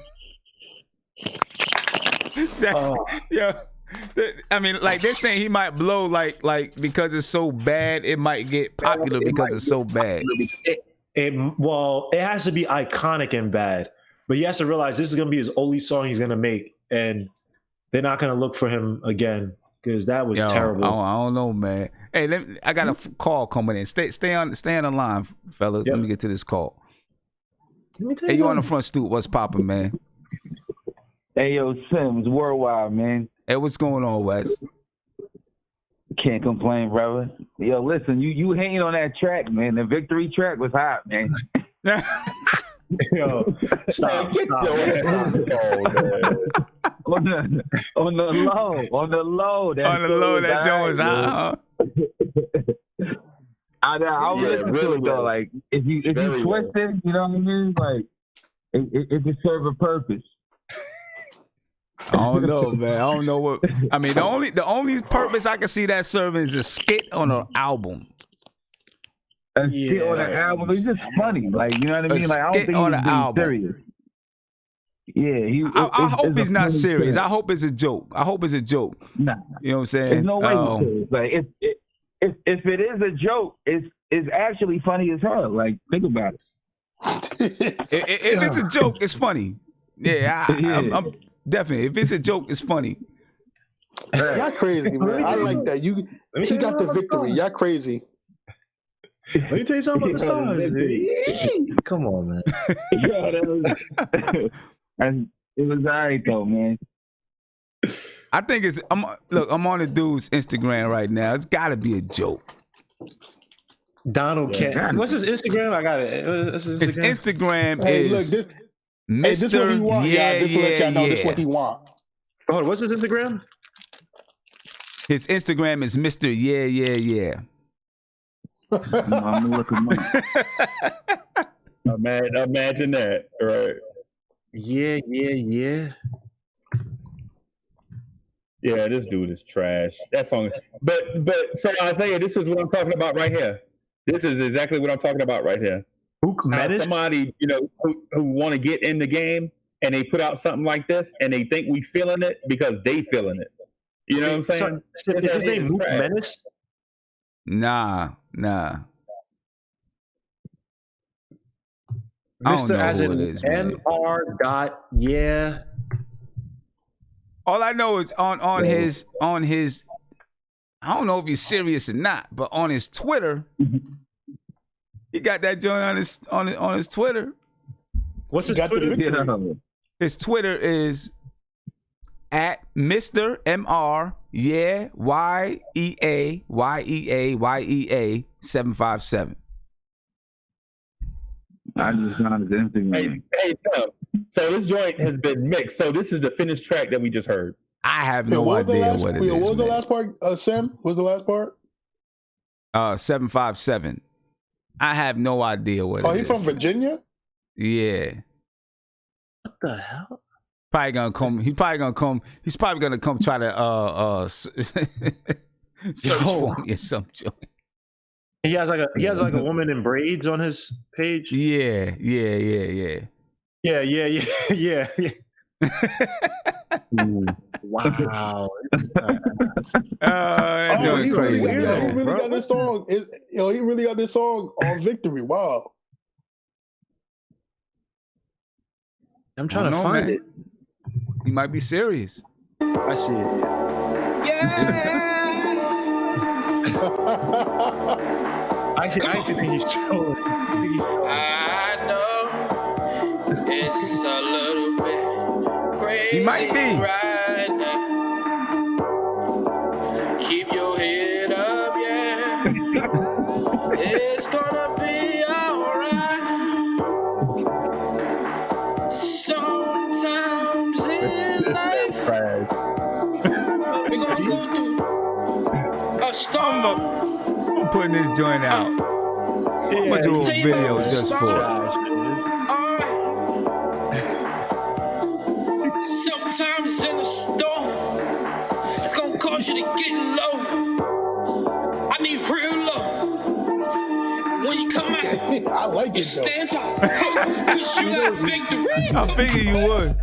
I mean, like they're saying he might blow like because it's so bad, it might get popular because it's so bad. Well, it has to be iconic and bad, but he has to realize this is gonna be his only song he's gonna make, and they're not gonna look for him again because that was terrible. I don't know, man. Hey, I got a call coming in. Stay on the line, fellas. Yep. Let me get to this call. Hey, you on the front stoop? What's popping, man? Hey, yo, Sims, worldwide, man. Hey, what's going on, Wes? Can't complain, brother. Yo, listen, you hating on that track, man. The victory track was hot, man. Yo, stop. On the low, that joint was hot. I was listening to it though. Like if you twist it, you know what I mean? Like it could serve a purpose. I don't know, man. I don't know what. I mean, the only purpose I can see that serving is a skit on an album. A skit on an album. It's just funny, like you know what I mean? Like I don't think he's being serious. Yeah, I hope he's not serious. I hope it's a joke. Nah, you know what I'm saying? There's no way he's serious. Like if it is a joke, it's actually funny as hell. Like think about it. If it's a joke, it's funny. Yeah, I'm definitely. If it's a joke, it's funny. Y'all crazy, man. I like that. He got the victory. Y'all crazy. Let me tell you something about the stars. Come on, man. And it was all right though, man. I think I'm on the dude's Instagram right now. It's got to be a joke. Donald Kent. What's his Instagram? I got it. His Instagram is look, Mr. This what he want. This will let y'all know this what he want. Hold on, what's his Instagram? His Instagram is Mr. Yeah. I'm looking up. Imagine that, right? Yeah. Yeah, this dude is trash. That song, but so Isaiah, this is what I'm talking about right here. This is exactly what I'm talking about right here. Somebody, who want to get in the game and they put out something like this and they think we feeling it because they feeling it. You know what I'm saying? So is his name Mook Menace? Nah. Mr. as in MR. Yeah. All I know is on his I don't know if he's serious or not, but on his Twitter, he got that joint on his Twitter. What's his Twitter? His Twitter is at Mr. MR YEA 757. I just found his Instagram. Hey, so this joint has been mixed. So this is the finished track that we just heard. I have no idea what it is. What was the last part, Sam? What was the last part? 757. I have no idea what it is. Oh, he's from Virginia? Yeah. What the hell? He's probably gonna come try to search for me or some joint. He has like a woman in braids on his page. Yeah. Wow. He really got this song. He really got this song on Victory. Wow. I'm trying to find it. He might be serious. I see it. Yeah. I actually think he's trolling. I know it's a little bit crazy. He might be. Right now. Keep your head up, yeah. It's gonna be alright. Sometimes in life, we're gonna go through a storm. I'm putting this joint out. I'm gonna do a video just for it. Sometimes in a storm, it's gonna cause you to get low. I mean real low. When you come out, I like you it though. stand tall, cause you got victory. I figured you would.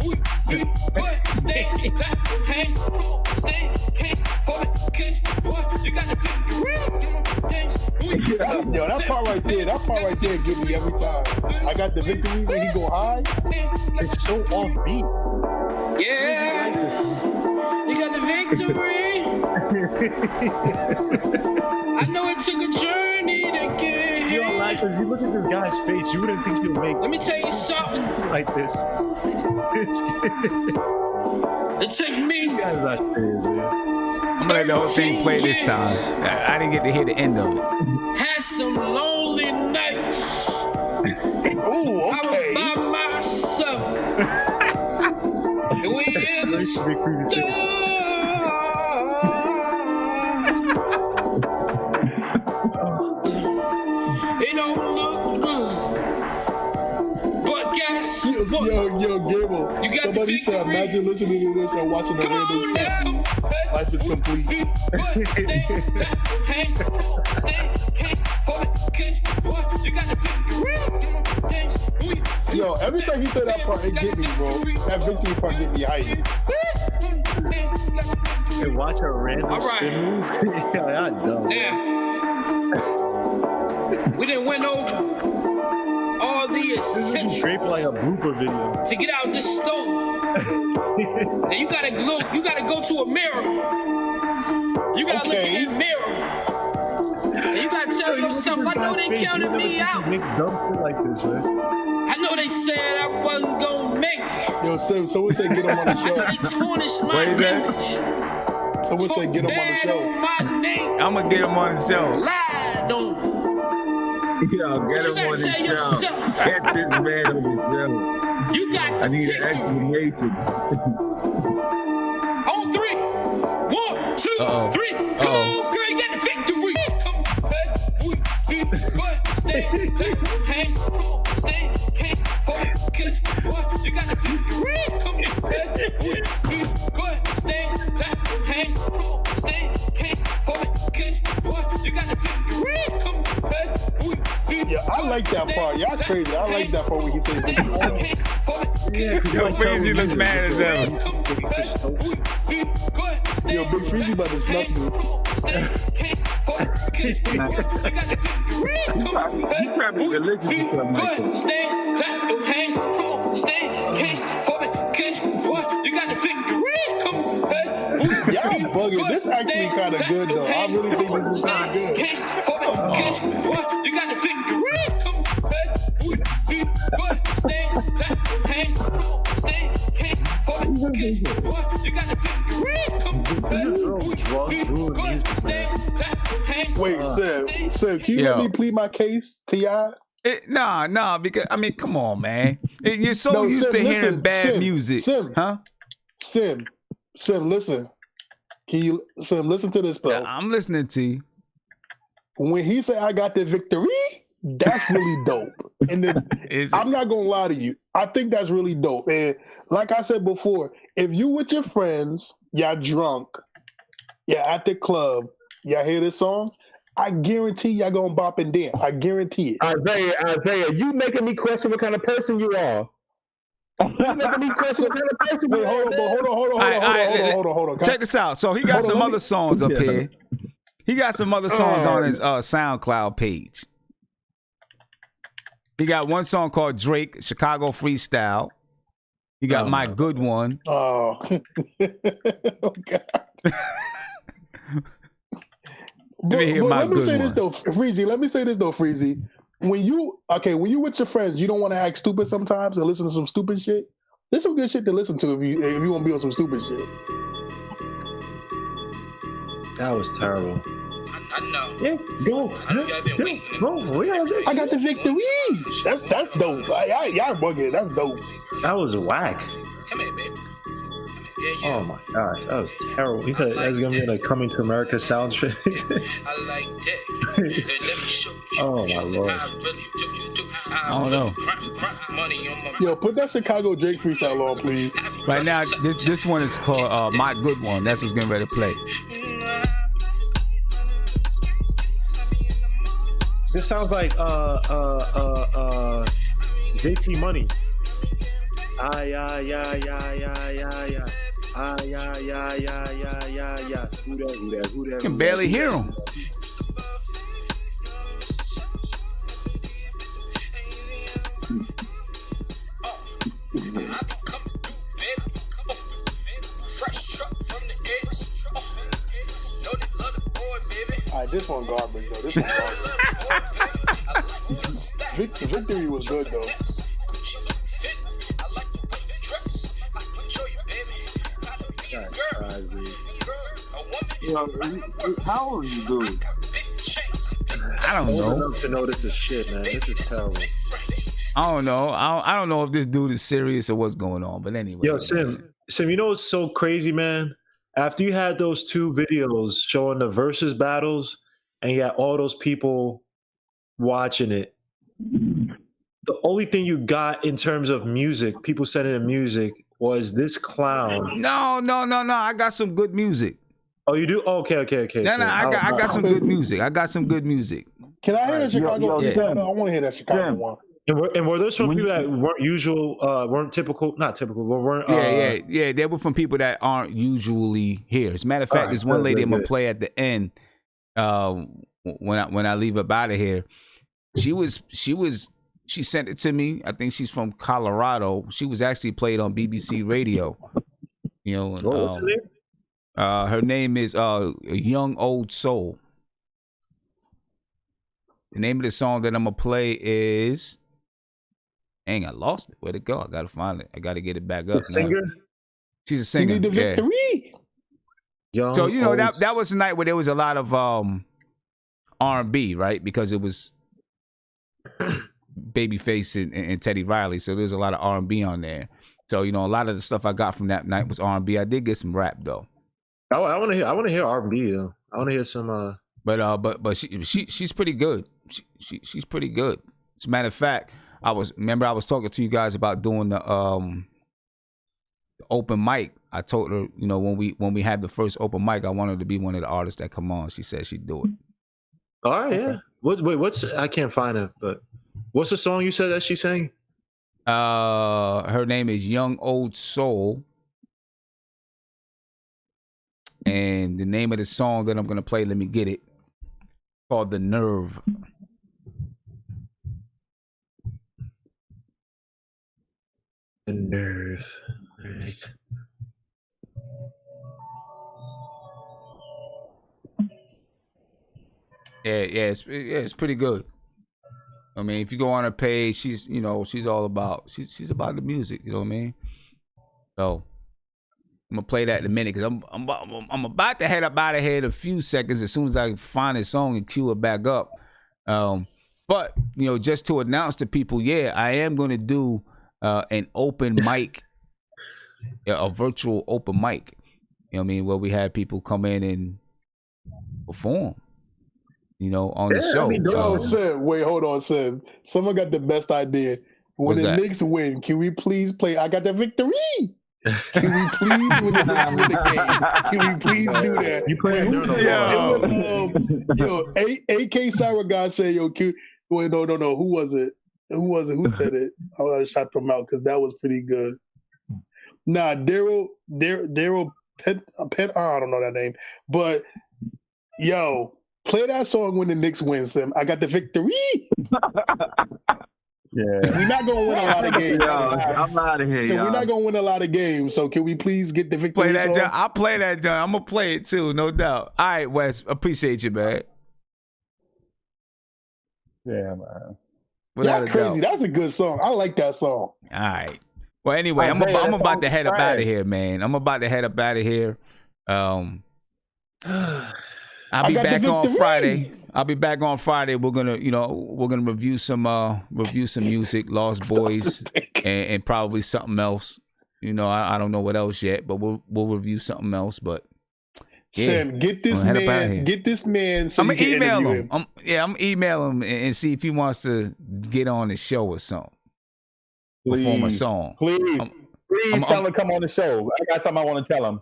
You got the victory. Yo, that part right there get me every time. I got the victory when he go high. It's so offbeat. Yeah, you got the victory. I know it took a journey to get here. Yo, like, if you look at this guy's face, you wouldn't think he'll make Let me tell you something. like this. It took me. Guys are serious, man. I'm gonna let the whole thing play this time. I didn't get to hear the end of it. Had some lonely nights. Ooh, I okay. was by myself. And we in the storm. It don't look good. But guess what? Yo, Gable. You got Somebody the said, victory. imagine listening to this and watching the Come on random now. stuff. Life is complete. You got the victory. Yo, every time he said that part, it get me, bro. That victory part get me hyped. And watch a random spin move. Yo, y'all dumb. Now, we didn't win over all the This is essentials straight like a blooper video. to get out this storm. Now you gotta look, you gotta go to a mirror. You gotta look in that mirror. And you gotta tell yourself, I know they counted me out. Make dumb shit like this, man. I know they said I wasn't gonna make it. Yo, someone said get him on the show. They tarnished my What is that? image. Someone said get him on the Bad show. on my name. I'm gonna get him on the show. Lied on. Yo, But get you him gotta on the tell show. yourself, Get this man on the show. you got I the need an victory. explanation. On 3. 1, 2, Uh-oh. 3. Come Uh-oh. on, girl, you got the victory. Come on, stay, hands, stay, hands, focus. You got the victory. Come on, stay, hands, stay, hands, focus. You got the victory. Come on, Yeah, I like that part. Y'all crazy. I like that part when he says victory. Yo, Freezy looks mad as ever. Yo, Big Freezy about to snuff me. He's probably religious or something like that. Stay, clap your hands, stay, hands, you got the victory. Come on, Y'all bugging. This actually kind of good, though. I really think this is kind of good. You got the victory. Come on, stay, clap your hands, stay, hands, you got the victory. Come on, Wait, Sim, can you let me plead my case to y'all? Nah, because I mean, come on, man. You're so used Sim, to hearing listen, bad music, huh? Sim, listen. Sim, listen to this, bro. Yeah, I'm listening to you. When he said I got the victory, that's really dope. And then, I'm not gonna lie to you. I think that's really dope. And like I said before, if you with your friends, y'all drunk, y'all at the club, y'all hear this song, I guarantee y'all gonna bop and dance. I guarantee it. Isaiah, you making me question what kind of person you are. You making me question what kind of person you are. Hold on. Check this out. So he got some other songs up here. He got some other songs on his SoundCloud page. He got one song called Drake, Chicago Freestyle. You got My Good One. Oh, oh God. Let me hear My let me Good say One. this though, Freezy. Let me say this though, Freezy. When you with your friends, you don't want to act stupid sometimes and listen to some stupid shit. There's some good shit to listen to if you want to be on some stupid shit. That was terrible. I know. Yeah, go. I got the victory. That's dope. Y'all bugging. That's dope. That was whack. Come here, baby. Yeah. Oh my gosh, that was terrible. You thought that was gonna be like Coming to America soundtrack. I like that. Let me show you. Oh my lord. I don't know. Yo, put that Chicago Drake freestyle on, please. Right now, this one is called My Good One. That's what's getting ready to play. This sounds like JT Money. Yeah. Who that? You can barely hear him. Alright, this one garbage though. This one garbage. Victory was good though. How old is you, dude? I don't know. Enough to know this is shit, man. This is terrible. I don't know. I don't know if this dude is serious or what's going on. But anyway. Yo, Sim, you know what's so crazy, man? After you had those 2 videos showing the versus battles, and you had all those people watching it, the only thing you got in terms of music, people sending in music, was this clown. No. I got some good music. Oh, you do? Okay. No, I got some good music. Can I hear the Chicago? Yo, I want to hear that Chicago one. And were those from people that weren't typical, not typical, but weren't? Yeah. They were from people that aren't usually here. As a matter of fact, there's one lady I'm gonna play at the end. When I leave up out of here, she sent it to me. I think she's from Colorado. She was actually played on BBC Radio. You know, What's her name? Her name is Young Old Soul. The name of the song that I'm gonna play is. Dang, I lost it. Where'd it go? I gotta find it. I gotta get it back up. Singer? She's a singer. You need the victory. Young, So you know old... that was the night where there was a lot of R&B, right? Because it was Babyface and Teddy Riley, so there was a lot of R&B on there. So you know, a lot of the stuff I got from that night was R&B. I did get some rap though. I want to hear R&B though. I want to hear some. But she's pretty good. She's pretty good. As a matter of fact, I was talking to you guys about doing the open mic. I told her, you know, when we had the first open mic, I wanted her to be one of the artists that come on. She said she'd do it. All right, yeah. What's I can't find it, but what's the song you said that she sang? Her name is Young Old Soul. And the name of the song that I'm gonna play, let me get it, called The Nerve. The Nerve. All right. Yeah, it's pretty good. I mean, if you go on her page, she's all about she's about the music. You know what I mean? So I'm gonna play that in a minute because I'm about to head up out of here in a few seconds as soon as I find this song and cue it back up. But you know, just to announce to people, yeah, I am gonna do an open mic, a virtual open mic. You know what I mean? Where we have people come in and perform. You know, on the show. Yo, Sim, wait, hold on, Sim. Someone got the best idea. When the Knicks win, can we please play I Got the Victory? Can we please, when the Knicks win the game, can we please do that? You play AK Saragon said, yo, wait, no. Who was it? Who said it? I want to shout them out because that was pretty good. Nah, Daryl Pet, I don't know that name. But, yo, play that song when the Knicks win, Sim. I got the victory. We're not gonna win a lot of games. I'm out of here, So y'all. we're not gonna win a lot of games. So can we please get the victory Play that song? John. I'll play that John. I'm gonna play it too, no doubt. All right, Wes. Appreciate you, man. Yeah, man. Without Y'all a crazy. doubt. That's a good song. I like that song. All right. Well, anyway, Oh, I'm man, that about song to head is up out of trash. here, man. I'm about to head up out of here. I'll be got the back on victory. Friday. I'll be back on Friday. We're gonna review some music, Lost Boyz, and probably something else. I don't know what else yet, but we'll review something else. But yeah, Sam, get this I'm gonna head up outta man. here. Get this man. So I'm you gonna can email interview him. I'm email him and see if he wants to get on the show or something. Perform a song. Please tell him to come on the show. I got something I want to tell him.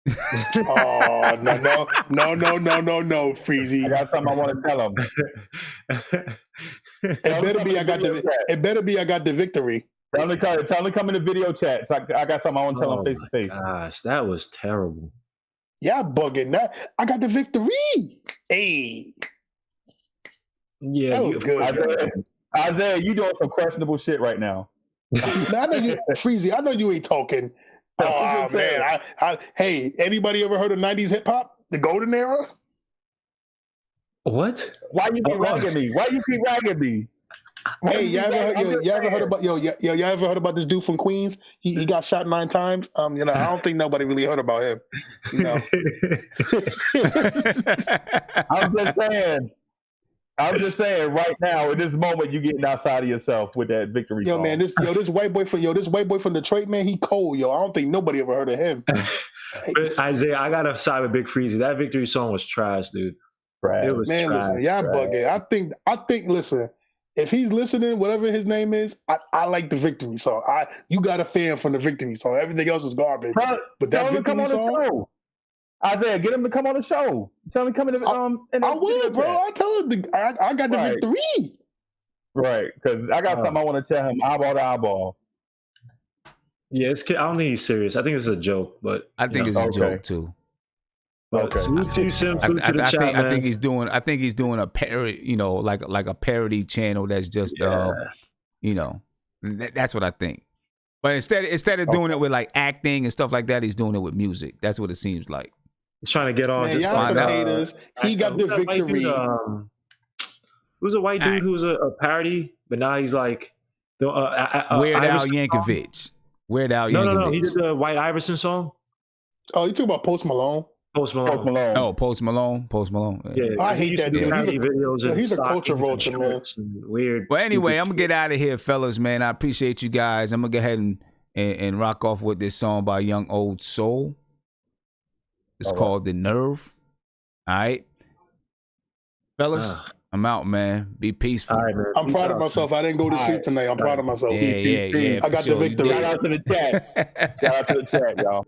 Oh no, Freezy. I got something I want to tell him. It better be I got the victory. Tell him to come in the video chat. So I got something I want to tell him face to face. Gosh, that was terrible. Y'all bugging that. I got the victory. Hey. Yeah, That was good. Isaiah, you doing some questionable shit right now. I know you, Freezy. I know you ain't talking. Oh man, hey, anybody ever heard of '90s hip hop, the golden era? What? Why you keep ragging me? Why you keep ragging me? Hey, y'all ever heard about this dude from Queens? He got shot 9 times. I don't think nobody really heard about him. I'm just saying right now, in this moment, you getting outside of yourself with that victory song. Man, this white boy from Detroit, man, he cold, yo. I don't think nobody ever heard of him. But Isaiah, I gotta side with Big Freezy. That victory song was trash, dude. Trash. It was Man, trash. listen, y'all bugging. I think, listen, if he's listening, whatever his name is, I like the victory song. You got a fan from the victory song. Everything else is garbage. But tell that him to come victory on the song, show. Isaiah, get him to come on the show. Tell him to come in the I will, bro. I tell him I got the victory. Right, because I got something I want to tell him eyeball to eyeball. Yeah, I don't think he's serious. I think it's a joke, but I think it's a joke too. But salute to you, Sim. Salute to the chat, man. I think he's doing a parody, like a parody channel that's just that's what I think. But instead of doing it with like acting and stuff like that, he's doing it with music. That's what it seems like. He's trying to get on. Man, just y'all like some haters. He got the victory. Who's a white dude who's a parody, but now he's like Weird Al Yankovic. Weird Al Yankovic. No. He did the White Iverson song. Oh, you talking about Post Malone? Post Malone. Oh, Post Malone. Yeah, I hate that dude. He's a culture vulture, man. Weird. Well, anyway, I'm gonna get out of here, fellas, man. I appreciate you guys. I'm gonna go ahead and rock off with this song by Young Old Soul. It's called The Nerve. All right. Fellas, I'm out, man. Be peaceful. All right, man. I'm proud of myself. I didn't go to sleep tonight. I'm proud of myself. Yeah. I got the victory. Shout out to the chat. Shout out to the chat, y'all.